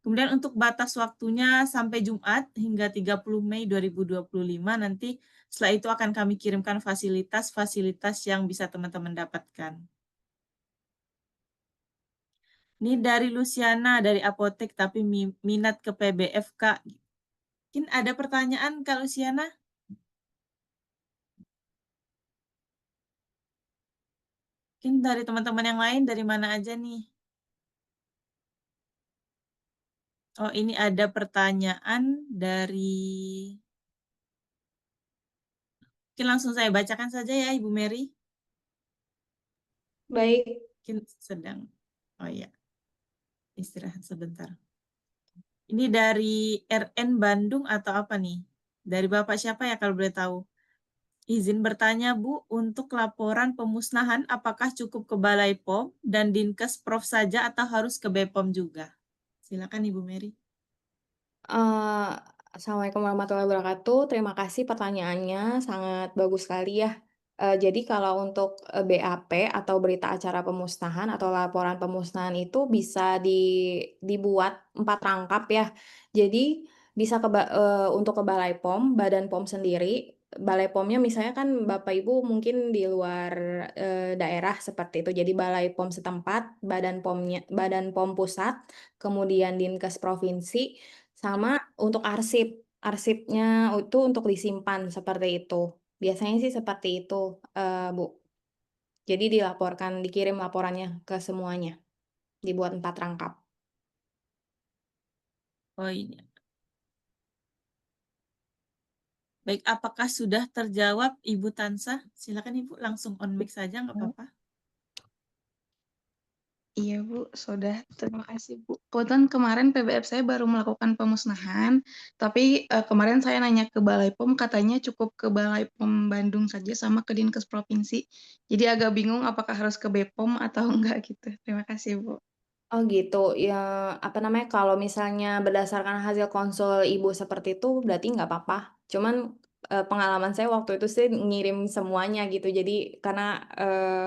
Kemudian untuk batas waktunya sampai Jumat hingga 30 Mei 2025, nanti setelah itu akan kami kirimkan fasilitas-fasilitas yang bisa teman-teman dapatkan. Ini dari Luciana, dari Apotek, tapi minat ke PBF, Kak. Mungkin ada pertanyaan, Kak Luciana? Mungkin dari teman-teman yang lain, dari mana aja nih? Oh, ini ada pertanyaan dari... Mungkin langsung saya bacakan saja ya, Ibu Mary. Baik. Mungkin sedang... Oh iya, istirahat sebentar. Ini dari RN Bandung atau apa nih? Dari Bapak siapa ya kalau boleh tahu? Izin bertanya Bu, untuk laporan pemusnahan apakah cukup ke Balai POM dan Dinkes Prof saja atau harus ke BPOM juga? Silakan Ibu Mary. Eee, Assalamualaikum warahmatullahi wabarakatuh. Terima kasih pertanyaannya, sangat bagus sekali ya. Jadi kalau untuk, BAP atau berita acara pemusnahan atau laporan pemusnahan itu bisa dibuat 4 rangkap ya. Jadi bisa untuk ke Balai POM, Badan POM sendiri. Balai POM-nya misalnya kan Bapak Ibu mungkin di luar, daerah seperti itu. Jadi Balai POM setempat, Badan POM pusat, kemudian Dinkes provinsi, sama untuk arsip, arsipnya itu untuk disimpan seperti itu. Biasanya sih seperti itu, Bu. Jadi dikirim laporannya ke semuanya, dibuat 4 rangkap. Oh iya. Baik, apakah sudah terjawab Ibu Tansah? Silakan Ibu langsung on mic saja, nggak apa-apa. Iya Bu, sudah. Terima kasih Bu. Kebetulan kemarin PBF saya baru melakukan pemusnahan, tapi kemarin saya nanya ke Balai POM, katanya cukup ke Balai POM Bandung saja sama ke Dinkes Provinsi. Jadi agak bingung apakah harus ke BPOM atau enggak gitu. Terima kasih Bu. Oh gitu, ya apa namanya, kalau misalnya berdasarkan hasil konsul Ibu seperti itu berarti nggak apa-apa. Cuman, pengalaman saya waktu itu sih ngirim semuanya gitu, jadi karena,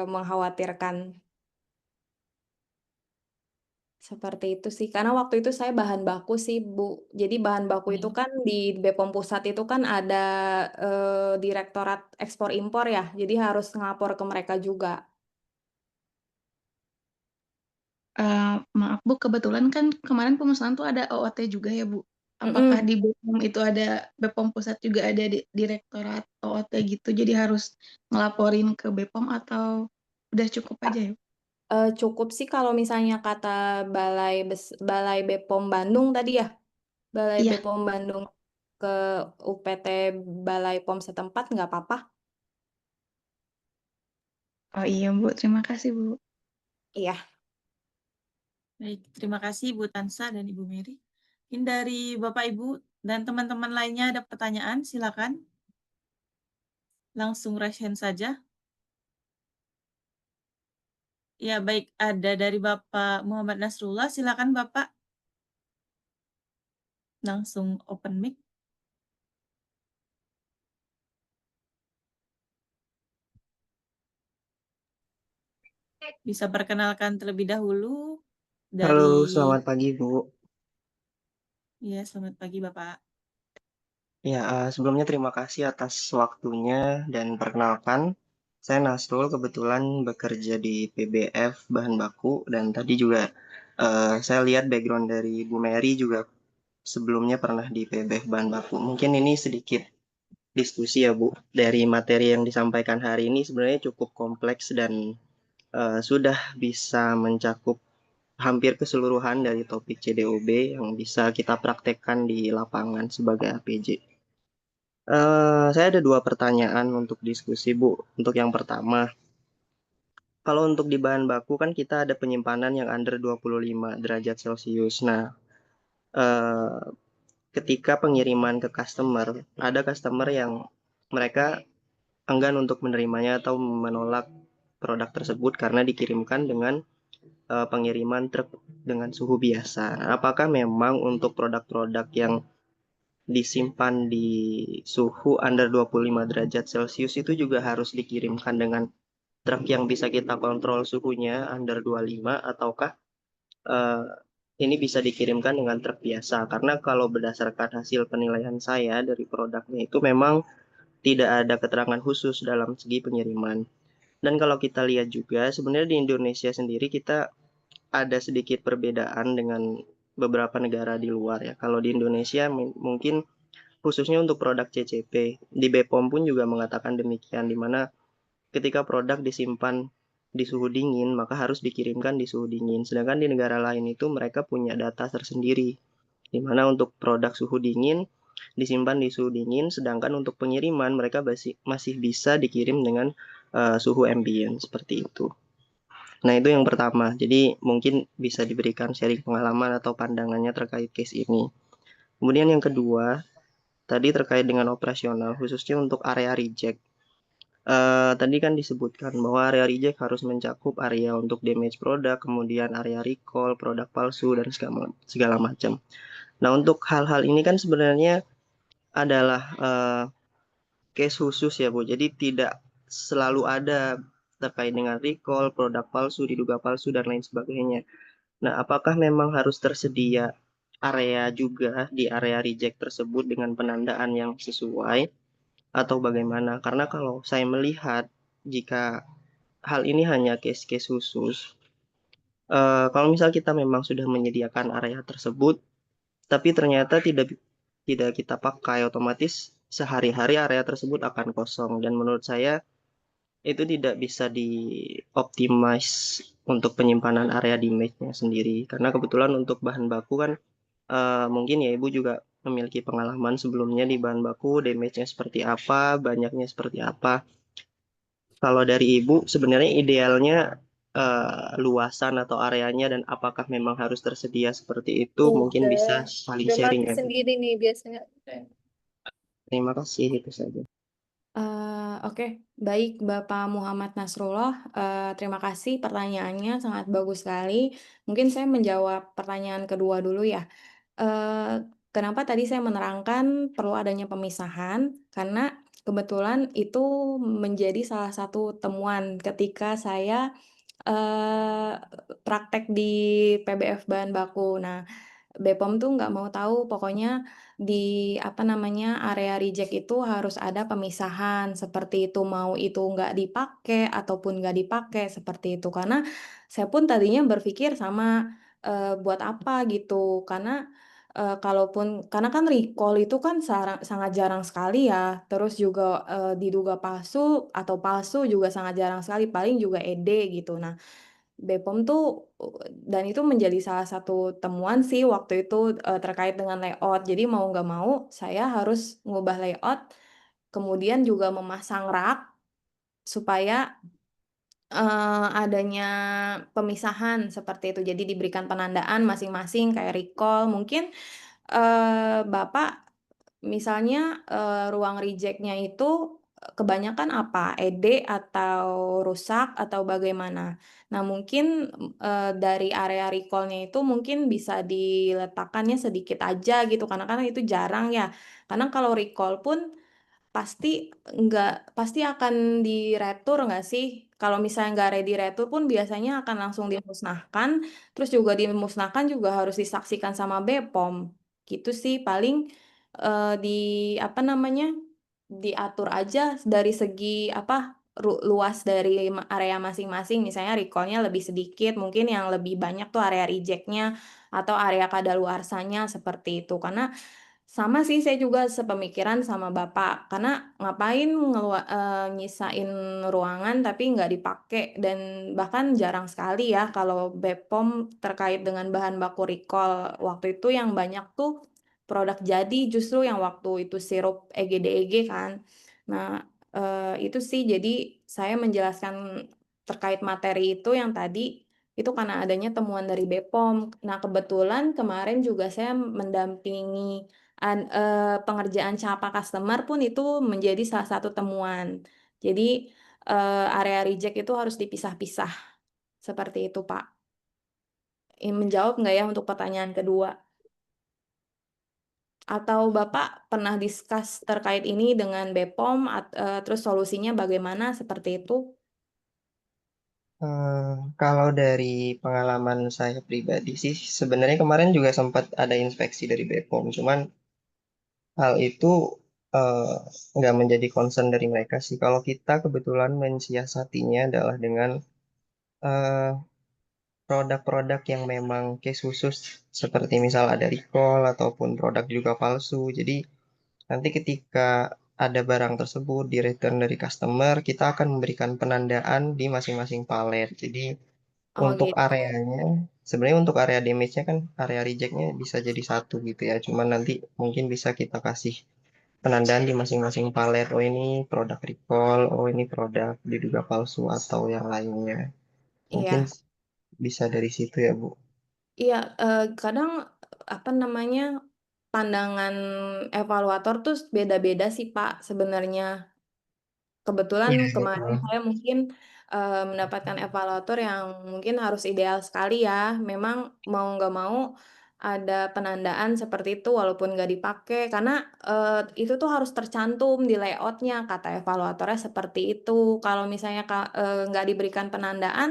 mengkhawatirkan. Seperti itu sih, karena waktu itu saya bahan baku sih, Bu. Jadi bahan baku itu Baik. kan di BPOM Pusat itu kan ada, Direktorat Ekspor Impor ya, jadi harus ngelapor ke mereka juga. Maaf Bu, kebetulan kan kemarin pemusnahan tuh ada OOT juga ya Bu. Apakah Mhm, di BPOM itu ada BPOM Pusat juga ada Direktorat OOT gitu, jadi harus ngelaporin ke BPOM atau udah cukup aja ya? cukup sih kalau misalnya kata Balai BPOM Bandung tadi ya, Balai Iya. BPOM Bandung ke UPT Balai POM setempat nggak apa-apa. Oh iya Bu, terima kasih Bu. Iya. Baik, terima kasih Ibu Tansah dan Ibu Mary. Mungkin dari Bapak Ibu dan teman-teman lainnya ada pertanyaan, silakan. Langsung raise hand saja. Ya, baik, ada dari Bapak Muhammad Nasrullah, silakan Bapak. Langsung open mic. Bisa perkenalkan terlebih dahulu Halo, dari selamat pagi Bu. ya, selamat pagi Bapak. Ya, sebelumnya terima kasih atas waktunya dan perkenalkan, saya Nasrul kebetulan bekerja di PBF Bahan Baku dan tadi juga saya lihat background dari Bu Mary juga sebelumnya pernah di PBF Bahan Baku. Mungkin ini sedikit diskusi ya Bu, dari materi yang disampaikan hari ini sebenarnya cukup kompleks dan sudah bisa mencakup hampir keseluruhan dari topik CDOB yang bisa kita praktekkan di lapangan sebagai APJ. Saya ada 2 pertanyaan untuk diskusi, Bu. Untuk yang pertama, kalau untuk di bahan baku kan kita ada penyimpanan yang under 25 derajat Celcius. Nah, eee, ketika pengiriman ke customer, ada customer yang mereka enggan untuk menerimanya atau menolak produk tersebut karena dikirimkan dengan, pengiriman truk dengan suhu biasa. Apakah memang untuk produk-produk yang disimpan di suhu under 25 derajat Celcius itu juga harus dikirimkan dengan truk yang bisa kita kontrol suhunya under 25 ataukah eh, ini bisa dikirimkan dengan truk biasa? Karena kalau berdasarkan hasil penilaian saya dari produknya itu memang tidak ada keterangan khusus dalam segi pengiriman. Dan kalau kita lihat juga sebenarnya di Indonesia sendiri kita ada sedikit perbedaan dengan beberapa negara di luar ya. Kalau di Indonesia mungkin khususnya untuk produk CCP. Di BPOM pun juga mengatakan demikian, di mana ketika produk disimpan di suhu dingin, maka harus dikirimkan di suhu dingin. Sedangkan di negara lain itu mereka punya data tersendiri, di mana untuk produk suhu dingin disimpan di suhu dingin, sedangkan untuk pengiriman mereka masih bisa dikirim dengan suhu ambient seperti itu. Nah, itu yang pertama. Jadi mungkin bisa diberikan sharing pengalaman atau pandangannya terkait case ini. Kemudian yang kedua, tadi terkait dengan operasional, khususnya untuk area reject. Tadi kan disebutkan bahwa area reject harus mencakup area untuk damage produk, kemudian area recall, produk palsu, dan segala macam. Nah, untuk hal-hal ini kan sebenarnya adalah case khusus ya, Bu. Jadi tidak selalu ada terkait dengan recall, produk palsu, diduga palsu, dan lain sebagainya. Nah, apakah memang harus tersedia area juga di area reject tersebut dengan penandaan yang sesuai atau bagaimana? Karena kalau saya melihat jika hal ini hanya case-case khusus, kalau misal kita memang sudah menyediakan area tersebut, tapi ternyata tidak kita pakai, otomatis sehari-hari area tersebut akan kosong. Dan menurut saya itu tidak bisa dioptimize untuk penyimpanan area di image-nya sendiri. Karena kebetulan untuk bahan baku kan mungkin ya Ibu juga memiliki pengalaman sebelumnya di bahan baku, damage-nya seperti apa, banyaknya seperti apa. Kalau dari Ibu sebenarnya idealnya luasan atau areanya dan apakah memang harus tersedia seperti itu, mungkin bisa saling Udah sharing mati ya Bu. sendiri nih biasanya. Terima kasih, itu saja. Oke, baik Bapak Muhammad Nasrullah, terima kasih pertanyaannya sangat bagus sekali. Mungkin saya menjawab pertanyaan kedua dulu ya. Kenapa tadi saya menerangkan perlu adanya pemisahan, karena kebetulan itu menjadi salah satu temuan ketika saya, praktek di PBF bahan baku. Nah, BPOM tuh nggak mau tahu, pokoknya di apa namanya, area reject itu harus ada pemisahan seperti itu, mau itu nggak dipakai ataupun nggak dipakai seperti itu. Karena saya pun tadinya berpikir sama, buat apa gitu, karena, karena kan recall itu kan sangat jarang sekali ya, terus juga, diduga palsu atau palsu juga sangat jarang sekali, paling juga ED gitu. Nah, BPOM tuh dan itu menjadi salah satu temuan sih waktu itu, terkait dengan layout. Jadi mau nggak mau saya harus ngubah layout, kemudian juga memasang rak supaya, adanya pemisahan seperti itu. Jadi diberikan penandaan masing-masing kayak recall. Mungkin, Bapak misalnya, ruang reject-nya itu, kebanyakan apa? ED atau rusak atau bagaimana? Nah mungkin, dari area recall-nya itu mungkin bisa diletakkannya sedikit aja gitu, karena kan itu jarang ya. Karena kalau recall pun pasti akan diretur nggak sih? Kalau misalnya nggak ready retur pun biasanya akan langsung dimusnahkan, terus juga dimusnahkan juga harus disaksikan sama BPOM. Gitu sih paling, di apa namanya, diatur aja dari segi apa, luas dari area masing-masing, misalnya recall-nya lebih sedikit, mungkin yang lebih banyak tuh area reject-nya atau area kadaluarsanya seperti itu. Karena sama sih, saya juga sepemikiran sama Bapak, karena ngapain nyisain ruangan tapi nggak dipakai dan bahkan jarang sekali ya kalau BPOM terkait dengan bahan baku recall. Waktu itu yang banyak tuh produk jadi justru yang waktu itu sirup EGDEG kan. Nah, itu sih jadi saya menjelaskan terkait materi itu yang tadi, itu karena adanya temuan dari BPOM. Nah, kebetulan kemarin juga saya mendampingi pengerjaan CAPA customer pun itu menjadi salah satu temuan. Jadi, area reject itu harus dipisah-pisah, seperti itu, Pak. Menjawab nggak ya untuk pertanyaan kedua? Atau Bapak pernah discuss terkait ini dengan BPOM, terus solusinya bagaimana, seperti itu? Kalau dari pengalaman saya pribadi sih, sebenarnya kemarin juga sempat ada inspeksi dari BPOM, cuman hal itu eh, nggak menjadi concern dari mereka sih. Kalau kita kebetulan mensiasatinya adalah dengan eh, produk-produk yang memang case khusus, seperti misal ada recall ataupun produk juga palsu. Jadi nanti ketika ada barang tersebut di return dari customer, kita akan memberikan penandaan di masing-masing palet. Jadi Oh untuk gitu, areanya, sebenarnya untuk area damage-nya kan area reject-nya bisa jadi satu gitu ya. Cuman nanti mungkin bisa kita kasih penandaan di masing-masing palet. Oh ini produk recall, oh ini produk diduga palsu atau yang lainnya. Mungkin iya. bisa dari situ ya Bu. Iya, kadang, apa namanya, pandangan evaluator tuh beda-beda sih, Pak, sebenarnya. Kebetulan Iya, kemarin betul. saya mungkin mendapatkan evaluator yang mungkin harus ideal sekali ya. Memang mau nggak mau ada penandaan seperti itu walaupun nggak dipakai karena itu tuh harus tercantum di layoutnya kata evaluatornya seperti itu. Kalau misalnya nggak diberikan penandaan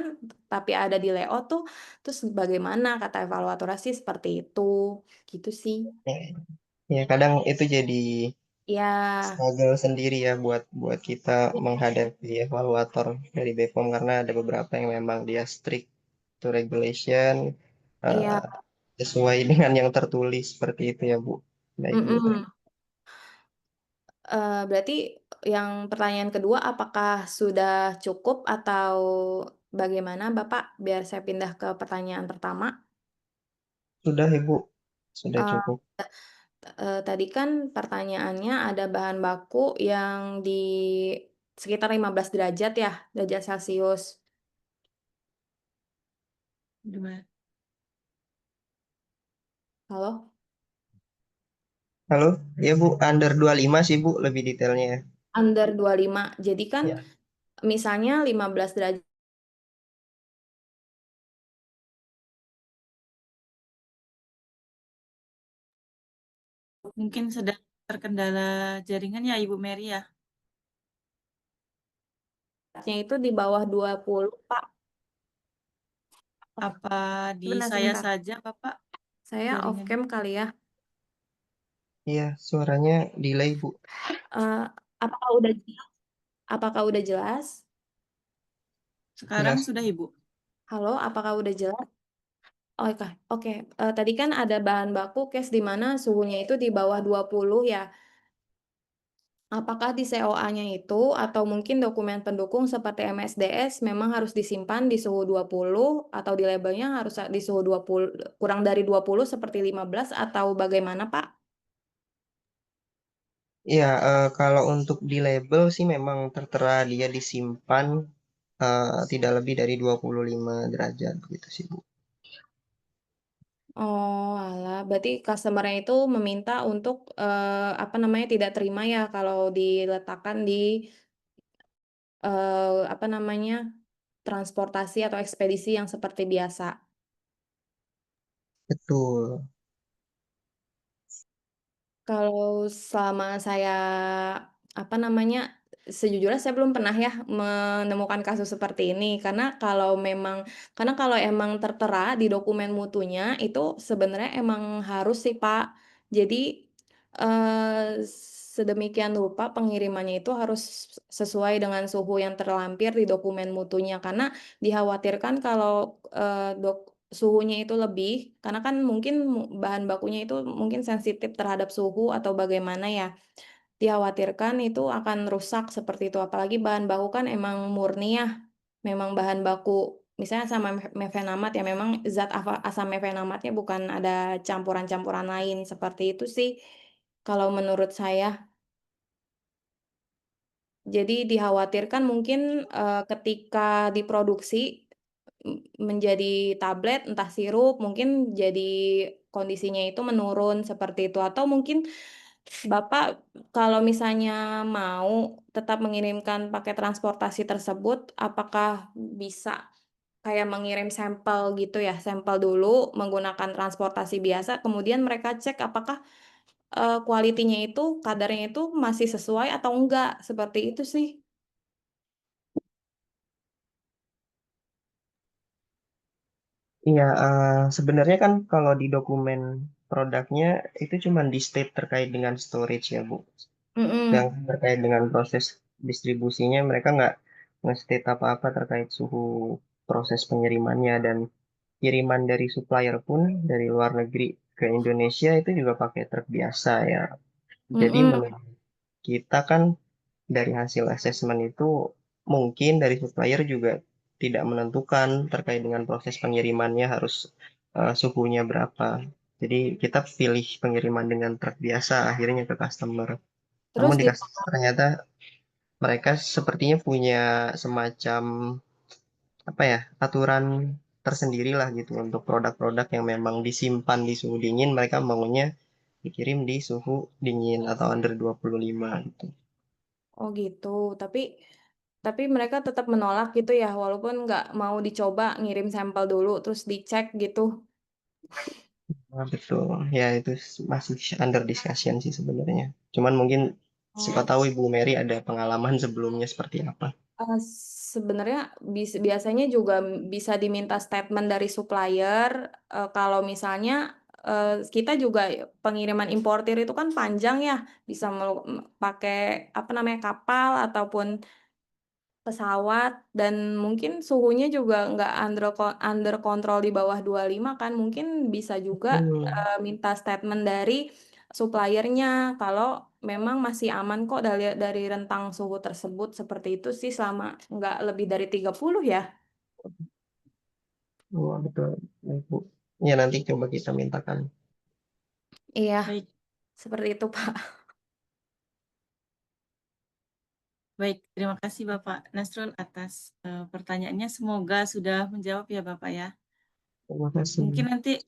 tapi ada di layout tuh, terus bagaimana kata evaluatornya sih seperti itu, gitu sih. Ya, ya, kadang itu jadi Ya, struggle sendiri ya buat buat kita menghadapi evaluator dari BPOM karena ada beberapa yang memang dia strict to regulation, iya. eh, sesuai dengan yang tertulis seperti itu ya Bu. Baik Bu. Mm-mm. Berarti yang pertanyaan kedua, apakah sudah cukup atau bagaimana Bapak? Biar saya pindah ke pertanyaan pertama. Sudah Ibu, sudah Eee, cukup. Tadi kan pertanyaannya ada bahan baku yang di sekitar 15 derajat ya, derajat Celcius. Gimana? Halo? Halo, ya Bu, under 25 sih Bu lebih detailnya ya. Under 25. Jadi kan Ya. misalnya 15 derajat. Mungkin sedang terkendala jaringan ya Ibu Mary ya? Nya itu di bawah 20, Pak. Apa di Sebentar saya sebentar. saja Bapak Saya off jaringannya? cam kali ya. Iya, suaranya delay Bu. Eee, apakah udah apakah udah jelas? Sekarang Jelas. sudah Ibu? Halo, apakah udah jelas? Oke oke, tadi kan ada bahan baku case di mana suhunya itu di bawah 20 ya. Apakah di COA-nya itu atau mungkin dokumen pendukung seperti MSDS memang harus disimpan di suhu 20 atau di labelnya harus di suhu 20 kurang dari 20 seperti 15 atau bagaimana, Pak? Iya, kalau untuk di label sih memang tertera dia disimpan tidak lebih dari 25 derajat gitu sih Bu. Oh, alah, berarti customer-nya itu meminta untuk, apa namanya, tidak terima ya kalau diletakkan di, apa namanya, transportasi atau ekspedisi yang seperti biasa. Betul. Kalau selama saya, apa namanya, sejujurnya saya belum pernah ya menemukan kasus seperti ini, karena kalau emang tertera di dokumen mutunya itu sebenarnya emang harus sih, Pak. Jadi, sedemikian rupa pengirimannya itu harus sesuai dengan suhu yang terlampir di dokumen mutunya, karena dikhawatirkan kalau, suhunya itu lebih, karena kan mungkin bahan bakunya itu mungkin sensitif terhadap suhu atau bagaimana ya, dikhawatirkan itu akan rusak seperti itu. Apalagi bahan baku kan emang murni ya, memang bahan baku misalnya sama mefenamat ya, memang zat asam mefenamatnya bukan ada campuran-campuran lain, seperti itu sih kalau menurut saya. Jadi dikhawatirkan mungkin, ketika diproduksi menjadi tablet, entah sirup, mungkin jadi kondisinya itu menurun seperti itu. Atau mungkin Bapak kalau misalnya mau tetap mengirimkan pakai transportasi tersebut, apakah bisa kayak mengirim sampel gitu ya, sampel dulu menggunakan transportasi biasa, kemudian mereka cek apakah, kualitinya itu, kadarnya itu masih sesuai atau enggak, seperti itu sih. Iya, sebenarnya kan kalau di dokumen produknya itu cuma di state terkait dengan storage ya Bu. Yang Mhm, terkait dengan proses distribusinya mereka nggak nge-state apa-apa terkait suhu proses pengirimannya dan kiriman dari supplier pun dari luar negeri ke Indonesia itu juga pakai truk biasa ya. Jadi mhm. menurut kita kan dari hasil asesmen itu mungkin dari supplier juga tidak menentukan terkait dengan proses pengirimannya harus suhunya berapa. Jadi kita pilih pengiriman dengan truk biasa akhirnya ke customer. Namun Terus di di customer ternyata mereka sepertinya punya semacam apa ya aturan tersendiri lah gitu untuk produk-produk yang memang disimpan di suhu dingin mereka maunya dikirim di suhu dingin atau under 25 gitu. Oh gitu, tapi mereka tetap menolak gitu ya, walaupun nggak mau dicoba ngirim sampel dulu terus dicek gitu? Nah, betul. Ya itu masih under discussion sih sebenarnya. Cuman mungkin siapa Oh. tahu Ibu Mary ada pengalaman sebelumnya seperti apa. Eee, Sebenarnya biasanya juga bisa diminta statement dari supplier, kalau misalnya, kita juga pengiriman importir itu kan panjang ya, bisa pakai apa namanya, kapal ataupun pesawat dan mungkin suhunya juga nggak under kontrol di bawah 25 kan, mungkin bisa juga, Hmm. minta statement dari supplier-nya kalau memang masih aman kok dari rentang suhu tersebut, seperti itu sih selama nggak lebih dari 30 ya? Oh, betul, Ibu. Ya nanti coba kita mintakan. Iya, Baik, seperti itu, Pak. baik. Terima kasih Bapak Nasrul atas pertanyaannya. Semoga sudah menjawab ya Bapak ya. Terima kasih. Mungkin nanti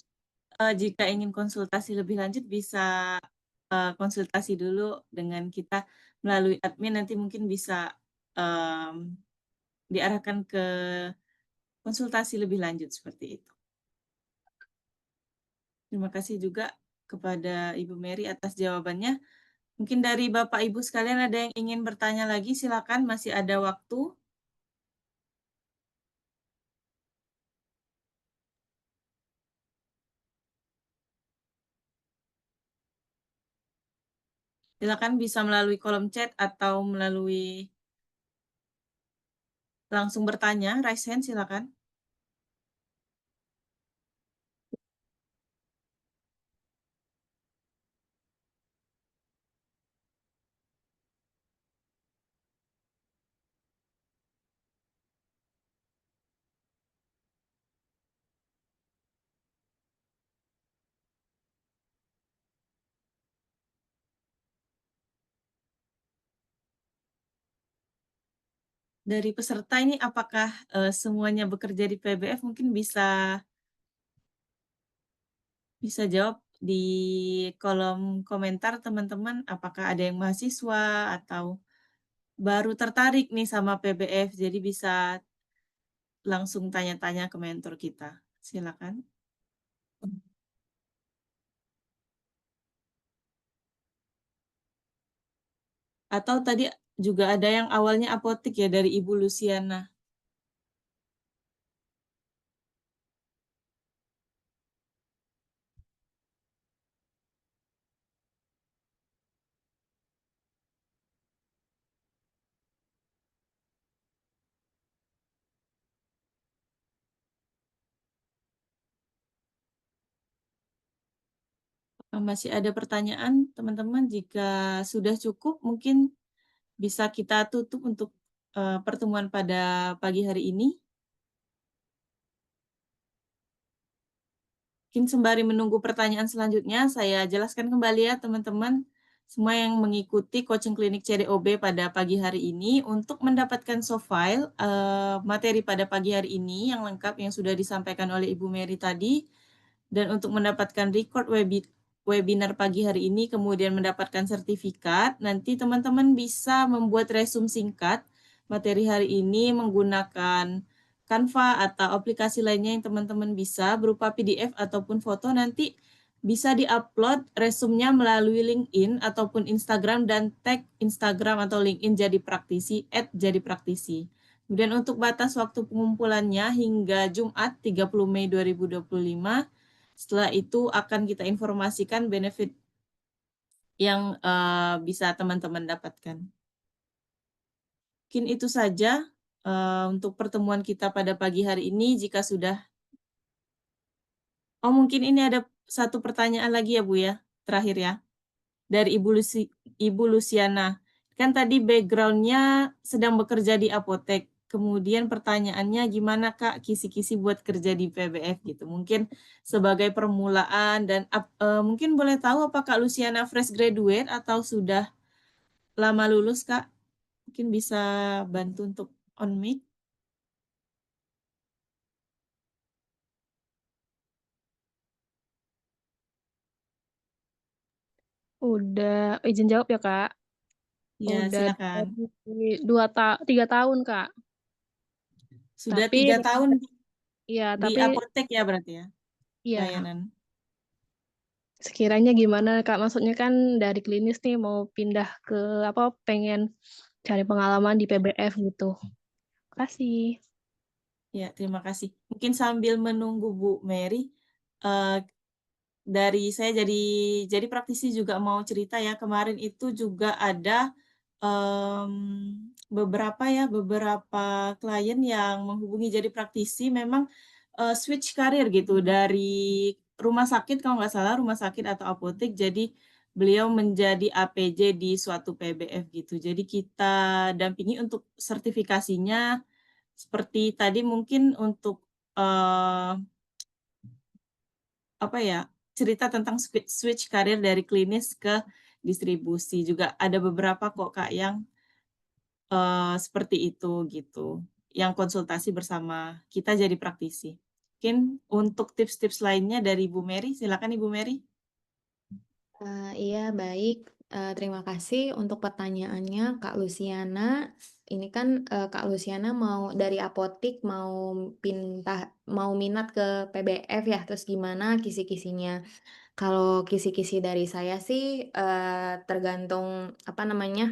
jika ingin konsultasi lebih lanjut bisa konsultasi dulu dengan kita melalui admin, nanti mungkin bisa diarahkan ke konsultasi lebih lanjut seperti itu. Terima kasih juga kepada Ibu Mary atas jawabannya. Mungkin dari Bapak Ibu sekalian ada yang ingin bertanya lagi, silakan masih ada waktu. Silakan bisa melalui kolom chat atau melalui langsung bertanya, raise hand silakan. Dari peserta ini apakah semuanya bekerja di PBF? Mungkin bisa jawab di kolom komentar teman-teman, apakah ada yang mahasiswa atau baru tertarik nih sama PBF, jadi bisa langsung tanya-tanya ke mentor kita. Silakan. Atau tadi juga ada yang awalnya apotik ya dari Ibu Luciana. Masih ada pertanyaan teman-teman? Jika sudah cukup mungkin bisa kita tutup untuk pertemuan pada pagi hari ini. Mungkin sembari menunggu pertanyaan selanjutnya, saya jelaskan kembali ya teman-teman, semua yang mengikuti coaching klinik CDOB pada pagi hari ini, untuk mendapatkan soft file materi pada pagi hari ini yang lengkap yang sudah disampaikan oleh Ibu Mary tadi, dan untuk mendapatkan record webinar pagi hari ini, kemudian mendapatkan sertifikat, nanti teman-teman bisa membuat resume singkat materi hari ini menggunakan Canva atau aplikasi lainnya yang teman-teman bisa berupa PDF ataupun foto, nanti bisa di-upload resumenya melalui LinkedIn ataupun Instagram dan tag Instagram atau LinkedIn Jadi Praktisi @jadipraktisi. Kemudian untuk batas waktu pengumpulannya hingga Jumat 30 Mei 2025. Setelah itu akan kita informasikan benefit yang bisa teman-teman dapatkan. Mungkin itu saja untuk pertemuan kita pada pagi hari ini. Jika sudah, mungkin ini ada satu pertanyaan lagi ya Bu ya, terakhir ya, dari Ibu Luciana. Kan tadi background-nya sedang bekerja di apotek. Kemudian pertanyaannya gimana Kak kisi-kisi buat kerja di PBF gitu. Mungkin sebagai permulaan dan mungkin boleh tahu apakah Luciana fresh graduate atau sudah lama lulus Kak? Mungkin bisa bantu untuk on mic. Udah izin jawab ya, Kak. Ya, Udah silakan. dari 3 tahun, Kak. Sudah Tapi 3 tahun iya, di tapi apotek ya berarti ya, iya, layanan? sekiranya gimana, Kak? Maksudnya kan dari klinis nih mau pindah ke pengen cari pengalaman di PBF gitu. Makasih. Ya, terima kasih. Mungkin sambil menunggu Bu Mary, eee, dari saya jadi praktisi juga mau cerita ya, kemarin itu juga ada, beberapa klien yang menghubungi jadi praktisi memang, switch karir gitu dari rumah sakit kalau nggak salah, rumah sakit atau apotek, jadi beliau menjadi APJ di suatu PBF gitu. Jadi kita dampingi untuk sertifikasinya, seperti tadi mungkin untuk, eee, apa ya, cerita tentang switch karir dari klinis ke distribusi, juga ada beberapa kok Kak yang seperti itu gitu, yang konsultasi bersama kita jadi praktisi. Mungkin untuk tips-tips lainnya dari Ibu Mary, silakan Ibu Mary. Iya baik, terima kasih untuk pertanyaannya Kak Luciana. Ini kan, Kak Luciana mau dari apotik mau minat ke PBF ya, terus gimana kisi-kisinya? Kalau kisi-kisi dari saya sih, tergantung apa namanya,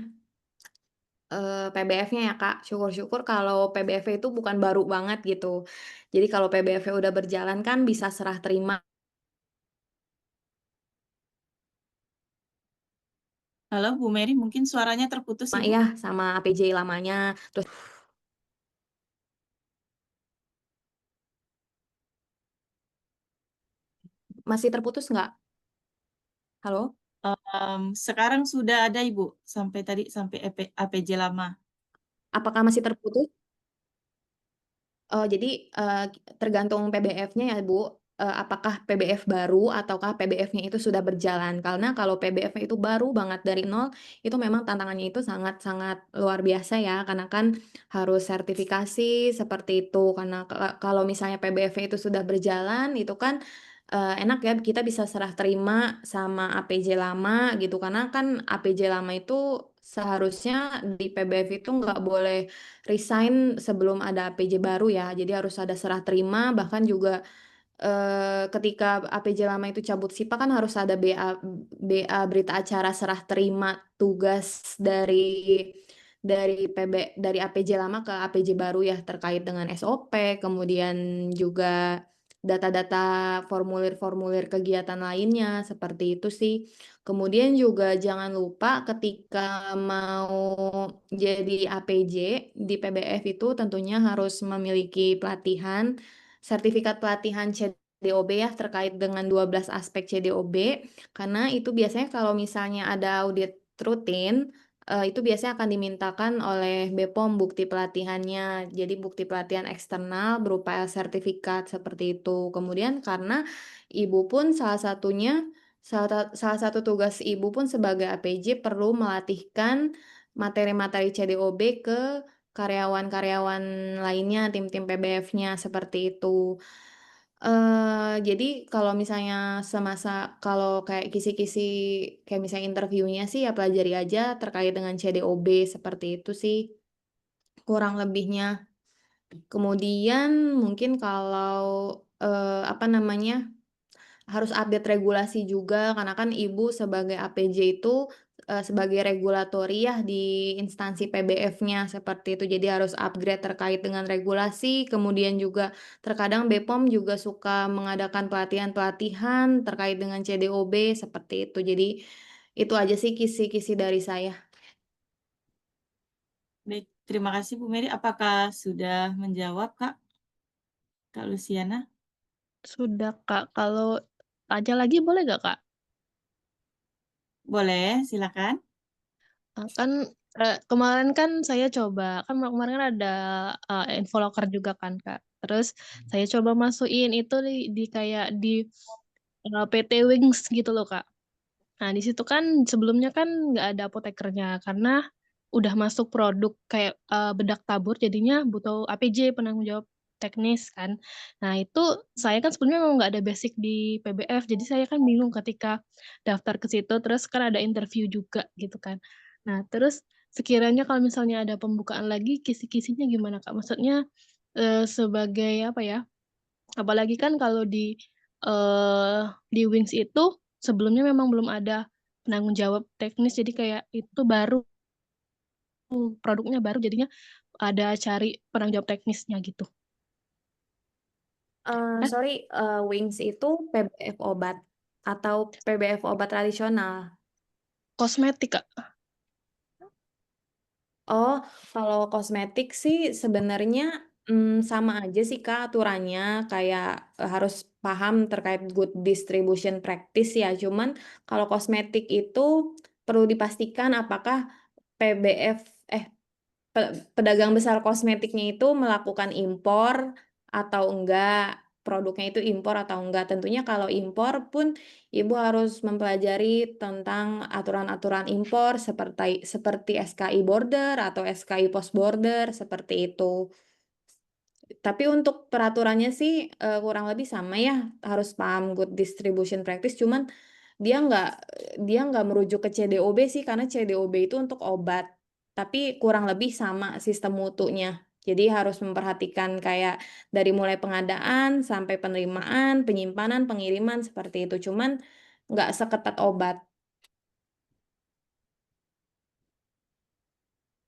PBF-nya ya Kak. Syukur-syukur kalau PBF itu bukan baru banget gitu. Jadi kalau PBF-nya udah berjalan kan bisa serah terima Halo Bu Mary, mungkin suaranya terputus Ibu. ya sama APJ lamanya, terus masih terputus nggak? Halo? Sekarang sudah ada Ibu, sampai tadi sampai APJ lama. Apakah masih terputus? Oh, jadi, tergantung PBF-nya ya, Bu, apakah PBF baru ataukah PBF-nya itu sudah berjalan. Karena kalau PBF-nya itu baru banget dari nol, itu memang tantangannya itu sangat-sangat luar biasa ya, karena kan harus sertifikasi seperti itu. Karena kalau misalnya PBF-nya itu sudah berjalan, itu kan, enak ya kita bisa serah terima sama APJ lama gitu, karena kan APJ lama itu seharusnya di PBF itu nggak boleh resign sebelum ada APJ baru ya, jadi harus ada serah terima, bahkan juga, ketika APJ lama itu cabut SIPA kan harus ada BA berita acara serah terima tugas dari APJ lama ke APJ baru ya, terkait dengan SOP, kemudian juga data-data formulir-formulir kegiatan lainnya, seperti itu sih. Kemudian juga jangan lupa ketika mau jadi APJ di PBF itu tentunya harus memiliki sertifikat pelatihan CDOB ya terkait dengan 12 aspek CDOB, karena itu biasanya kalau misalnya ada audit rutin, itu biasanya akan dimintakan oleh BPOM bukti pelatihannya. Jadi bukti pelatihan eksternal berupa sertifikat seperti itu. Kemudian karena Ibu pun salah satu tugas Ibu pun sebagai APJ perlu melatihkan materi-materi CDOB ke karyawan-karyawan lainnya, tim-tim PBF-nya, seperti itu. Jadi kalau misalnya kalau kayak kisi-kisi kayak misalnya interviewnya sih ya pelajari aja terkait dengan CDOB, seperti itu sih kurang lebihnya. Kemudian mungkin kalau, apa namanya, harus update regulasi juga karena kan Ibu sebagai APJ itu, sebagai regulatori ya di instansi PBF-nya seperti itu. Jadi harus upgrade terkait dengan regulasi, kemudian juga terkadang BPOM juga suka mengadakan pelatihan-pelatihan terkait dengan CDOB seperti itu. Jadi itu aja sih kisi-kisi dari saya. Baik, terima kasih Bu Mary. Apakah sudah menjawab Kak Luciana? Sudah, Kak. Kalau tanya lagi boleh nggak, Kak? Boleh, silakan. Kan, kemarin kan saya coba, kan kemarin kan ada, Infolocker juga kan, Kak. Terus saya coba masukin itu di kayak di, PT Wings gitu loh, Kak. Nah, di situ kan sebelumnya kan nggak ada apotekernya, karena udah masuk produk kayak, bedak tabur jadinya butuh APJ, penanggung jawab teknis kan. Nah, itu saya kan sebelumnya memang nggak ada basic di PBF, jadi saya kan bingung ketika daftar ke situ, terus kan ada interview juga gitu kan. Nah, terus sekiranya kalau misalnya ada pembukaan lagi, kisi-kisinya gimana, Kak? Maksudnya, sebagai apa ya, apalagi kan kalau di Wings itu sebelumnya memang belum ada penanggung jawab teknis, jadi kayak itu baru, produknya baru jadinya ada cari penanggung jawab teknisnya gitu. Kan Sorry, Wings itu PBF obat atau PBF obat tradisional? kosmetik, Kak. Oh, kalau kosmetik sih sebenarnya sama aja sih Kak aturannya, kayak harus paham terkait good distribution practice ya. Cuman kalau kosmetik itu perlu dipastikan apakah PBF pedagang besar kosmetiknya itu melakukan impor atau enggak, produknya itu impor atau enggak. Tentunya kalau impor pun Ibu harus mempelajari tentang aturan-aturan impor seperti SKI border atau SKI post border seperti itu. Tapi untuk peraturannya sih kurang lebih sama ya, harus paham good distribution practice. Cuman dia nggak dia nggak merujuk ke CDOB sih, karena CDOB itu untuk obat. Tapi kurang lebih sama sistem mutunya. Jadi harus memperhatikan kayak dari mulai pengadaan sampai penerimaan, penyimpanan, pengiriman seperti itu. Cuman nggak seketat obat.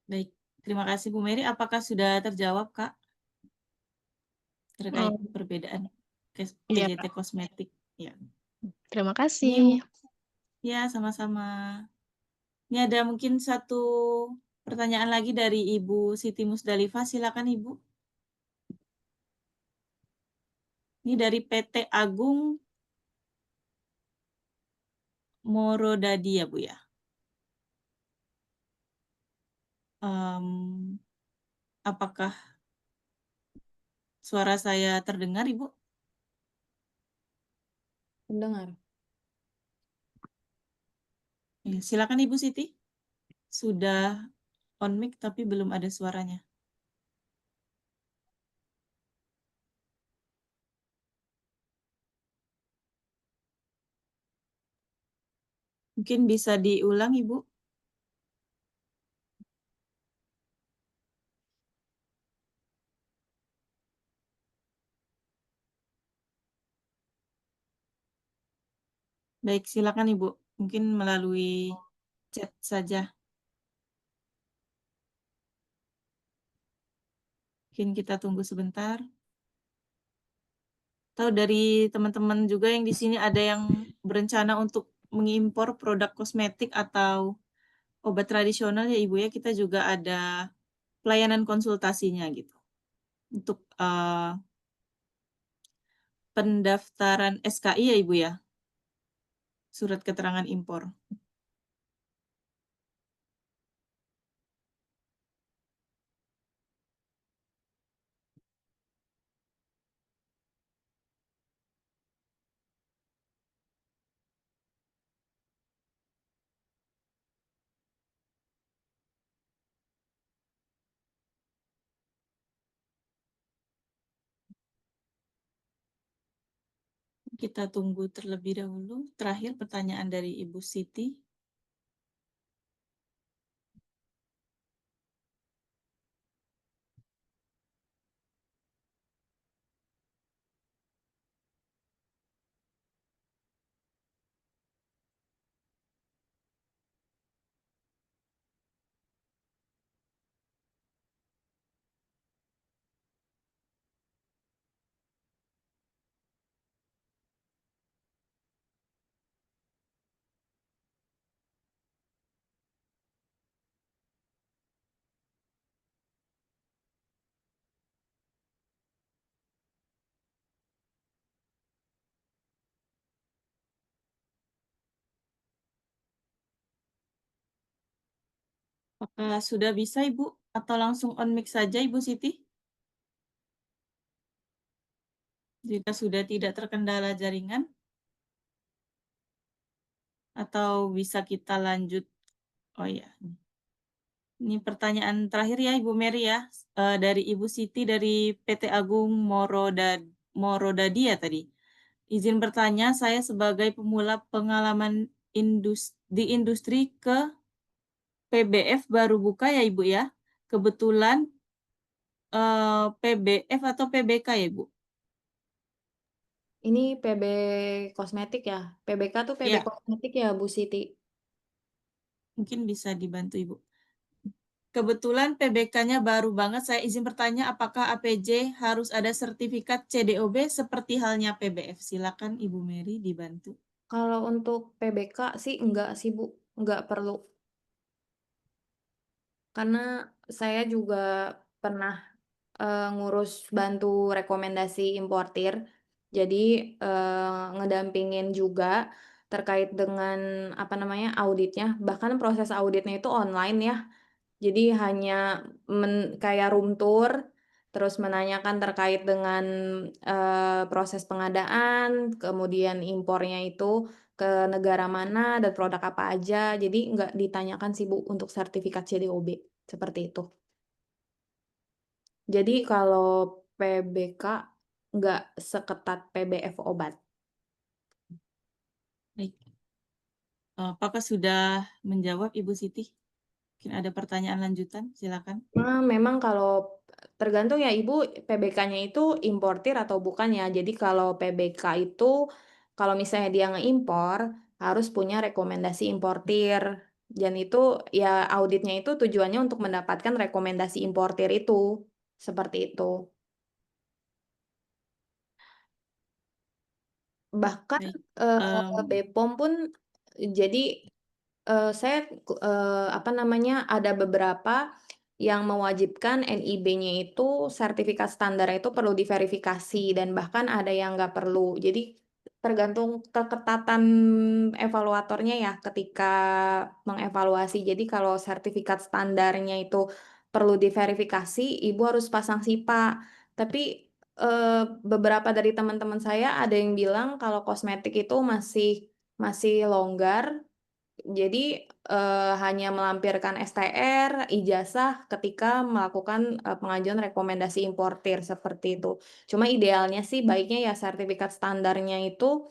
Baik, terima kasih Bu Mary. Apakah sudah terjawab, Kak, terkait Oh, perbedaan iya, PJT Kak. kosmetik? Ya. Terima Ini kasih. ya sama-sama. Ini ada mungkin satu pertanyaan lagi dari Ibu Siti Musdalifah. Silakan Ibu. Ini dari PT Agung Morodadi ya Bu ya. Apakah suara saya terdengar Ibu? Mendengar. Ya, silakan Ibu Siti. Sudah on mic tapi belum ada suaranya. Mungkin bisa diulang Ibu. Baik, silakan Ibu. Mungkin melalui chat saja. Mungkin kita tunggu sebentar. Tahu dari teman-teman juga yang di sini ada yang berencana untuk mengimpor produk kosmetik atau obat tradisional ya Ibu ya, kita juga ada pelayanan konsultasinya gitu. Untuk pendaftaran SKI ya Ibu ya, surat keterangan impor. Kita tunggu terlebih dahulu. Terakhir pertanyaan dari Ibu Siti. Apakah sudah bisa Ibu? Atau langsung on mic saja Ibu Siti? Jika sudah tidak terkendala jaringan? Atau bisa kita lanjut? Oh ya, ini pertanyaan terakhir ya Ibu Mary ya. Dari Ibu Siti dari PT Agung Morodadi ya tadi. Izin bertanya, saya sebagai pemula pengalaman di industri PBF baru buka ya Ibu ya. Kebetulan PBF atau PBK ya Ibu? Ini PB kosmetik ya. PBK tuh PB Ya, kosmetik ya Bu Siti. mungkin bisa dibantu Ibu. Kebetulan PBK-nya baru banget. Saya izin bertanya, apakah APJ harus ada sertifikat CDOB seperti halnya PBF? Silakan Ibu Mary dibantu. Kalau untuk PBK sih enggak sih Bu, enggak perlu. Karena saya juga pernah ngurus bantu rekomendasi importir. Jadi ngedampingin juga terkait dengan apa namanya auditnya. Bahkan proses auditnya itu online ya. Jadi hanya kayak room tour, terus menanyakan terkait dengan proses pengadaan, kemudian impornya itu ke negara mana dan produk apa aja. Jadi nggak ditanyakan sih Bu untuk sertifikat CDOB seperti itu. Jadi kalau PBK nggak seketat PBF obat. Baik. Apakah sudah menjawab Ibu Siti? Mungkin ada pertanyaan lanjutan, silakan. Nah, memang kalau tergantung ya Ibu PBK-nya itu importir atau bukan ya. Jadi kalau PBK itu kalau misalnya dia ngeimpor harus punya rekomendasi importir. Dan itu ya auditnya itu tujuannya untuk mendapatkan rekomendasi importir itu. Seperti itu. Bahkan Baik. BPOM pun jadi saya apa namanya ada beberapa yang mewajibkan NIB-nya itu sertifikat standar itu perlu diverifikasi dan bahkan ada yang nggak perlu. Jadi tergantung keketatan evaluatornya ya ketika mengevaluasi. Jadi kalau sertifikat standarnya itu perlu diverifikasi, Ibu harus pasang SIPA. Tapi beberapa dari teman-teman saya ada yang bilang kalau kosmetik itu masih longgar. Jadi hanya melampirkan STR, ijazah ketika melakukan pengajuan rekomendasi importir seperti itu. Cuma idealnya sih baiknya ya sertifikat standarnya itu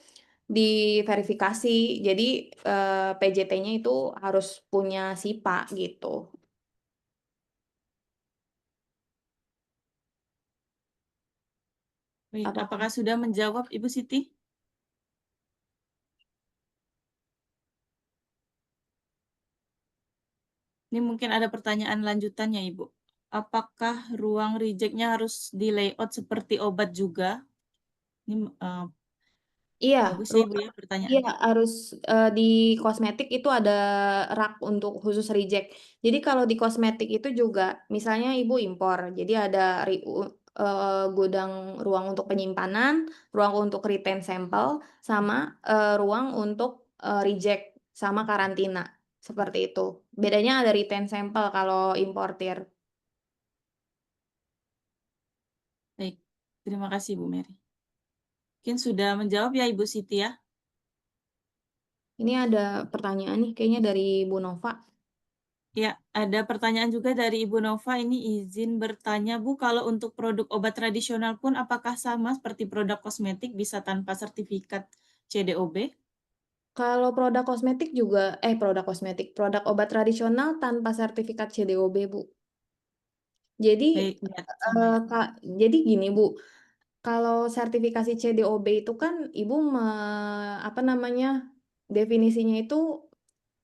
diverifikasi. Jadi PJT-nya itu harus punya SIPA gitu. Baik. Apa Apakah sudah menjawab Ibu Siti? Ini mungkin ada pertanyaan lanjutannya, Ibu. Apakah ruang reject-nya harus di layout seperti obat juga? Ini Iya, bagus ya, Ibu ya iya pertanyaannya. harus di kosmetik itu ada rak untuk khusus reject. Jadi kalau di kosmetik itu juga misalnya Ibu impor, jadi ada gudang ruang untuk penyimpanan, ruang untuk retain sampel, sama ruang untuk reject sama karantina. Seperti itu. Bedanya ada retain sampel kalau importir. Baik, terima kasih Bu Mary. Mungkin sudah menjawab ya Ibu Siti ya? Ini ada pertanyaan nih kayaknya dari Bu Nova. Ya, ada pertanyaan juga dari Ibu Nova. Ini izin bertanya Bu, kalau untuk produk obat tradisional pun apakah sama seperti produk kosmetik bisa tanpa sertifikat CDOB? Kalau produk kosmetik juga, produk obat tradisional tanpa sertifikat CDOB, Bu. Jadi, Baik, ya, sama ya. jadi gini, Bu, kalau sertifikasi CDOB itu kan Ibu apa namanya, definisinya itu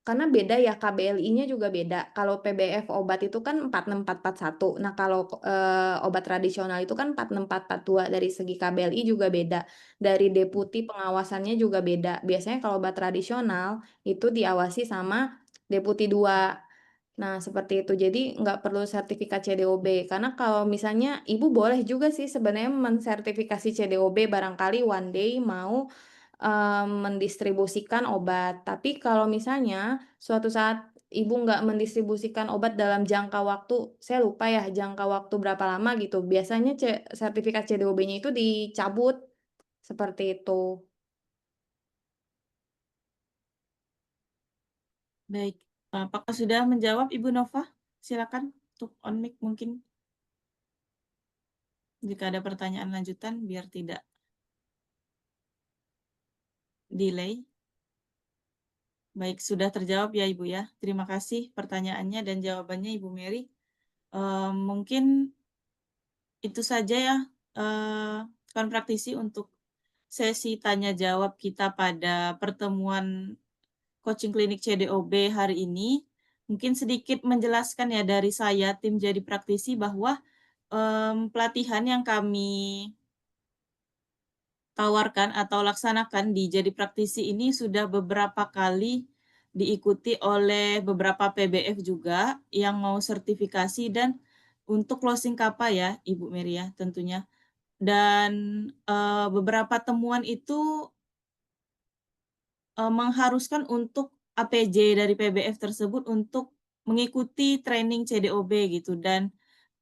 karena beda ya, KBLI-nya juga beda. Kalau PBF obat itu kan 46441. Nah, kalau obat tradisional itu kan 46442. Dari segi KBLI juga beda. Dari deputi pengawasannya juga beda. Biasanya kalau obat tradisional itu diawasi sama deputi 2. Nah, seperti itu. Jadi nggak perlu sertifikat CDOB. Karena kalau misalnya Ibu boleh juga sih sebenarnya mensertifikasi CDOB barangkali one day mau mendistribusikan obat. Tapi kalau misalnya suatu saat Ibu nggak mendistribusikan obat dalam jangka waktu, saya lupa ya jangka waktu berapa lama gitu. Biasanya sertifikat CDOB-nya itu dicabut. Seperti itu. Baik, apakah sudah menjawab Ibu Nova? Silakan untuk on mic mungkin. Jika ada pertanyaan lanjutan, biar tidak delay. Baik, sudah terjawab ya Ibu ya. Terima kasih pertanyaannya dan jawabannya Ibu Mary. Mungkin itu saja ya kawan praktisi untuk sesi tanya jawab kita pada pertemuan coaching klinik CDOB hari ini. Mungkin sedikit menjelaskan ya dari saya tim Jadi Praktisi bahwa pelatihan yang kami tawarkan atau laksanakan di Jadi Praktisi ini sudah beberapa kali diikuti oleh beberapa PBF juga yang mau sertifikasi dan untuk closing KAPA ya Ibu Mary ya tentunya. Dan beberapa temuan itu mengharuskan untuk APJ dari PBF tersebut untuk mengikuti training CDOB gitu dan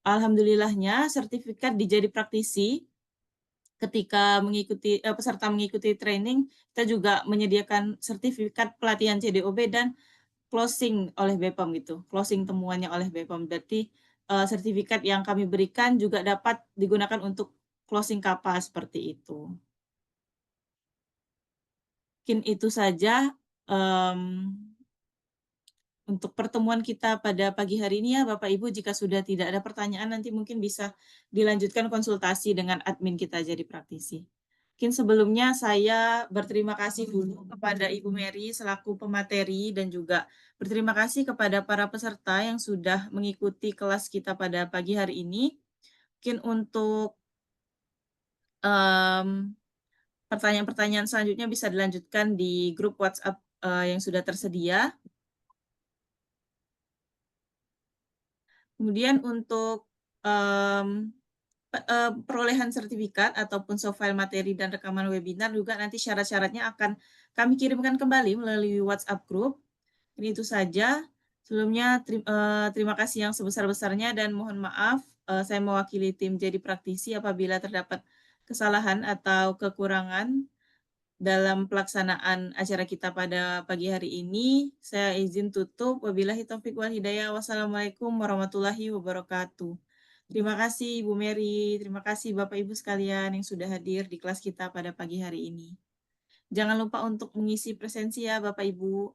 alhamdulillahnya sertifikat di Jadi Praktisi ketika peserta mengikuti training, kita juga menyediakan sertifikat pelatihan CDOB dan closing oleh BPOM gitu, closing temuannya oleh BPOM. Berarti sertifikat yang kami berikan juga dapat digunakan untuk closing KAPA seperti itu. Mungkin itu saja untuk pertemuan kita pada pagi hari ini ya Bapak Ibu. Jika sudah tidak ada pertanyaan nanti mungkin bisa dilanjutkan konsultasi dengan admin kita Jadi Praktisi. Mungkin sebelumnya saya berterima kasih dulu kepada Ibu Mary selaku pemateri dan juga berterima kasih kepada para peserta yang sudah mengikuti kelas kita pada pagi hari ini. Mungkin untuk pertanyaan-pertanyaan selanjutnya bisa dilanjutkan di grup WhatsApp yang sudah tersedia. Kemudian untuk perolehan sertifikat ataupun soft file materi dan rekaman webinar juga nanti syarat-syaratnya akan kami kirimkan kembali melalui WhatsApp group. Ini itu saja. Sebelumnya terima kasih yang sebesar-besarnya dan mohon maaf saya mewakili tim Jadi Praktisi apabila terdapat kesalahan atau kekurangan dalam pelaksanaan acara kita pada pagi hari ini. Saya izin tutup. Wabillahi taufiq wal hidayah. Wassalamualaikum warahmatullahi wabarakatuh. Terima kasih Ibu Mary, terima kasih Bapak Ibu sekalian yang sudah hadir di kelas kita pada pagi hari ini. Jangan lupa untuk mengisi presensi ya Bapak Ibu.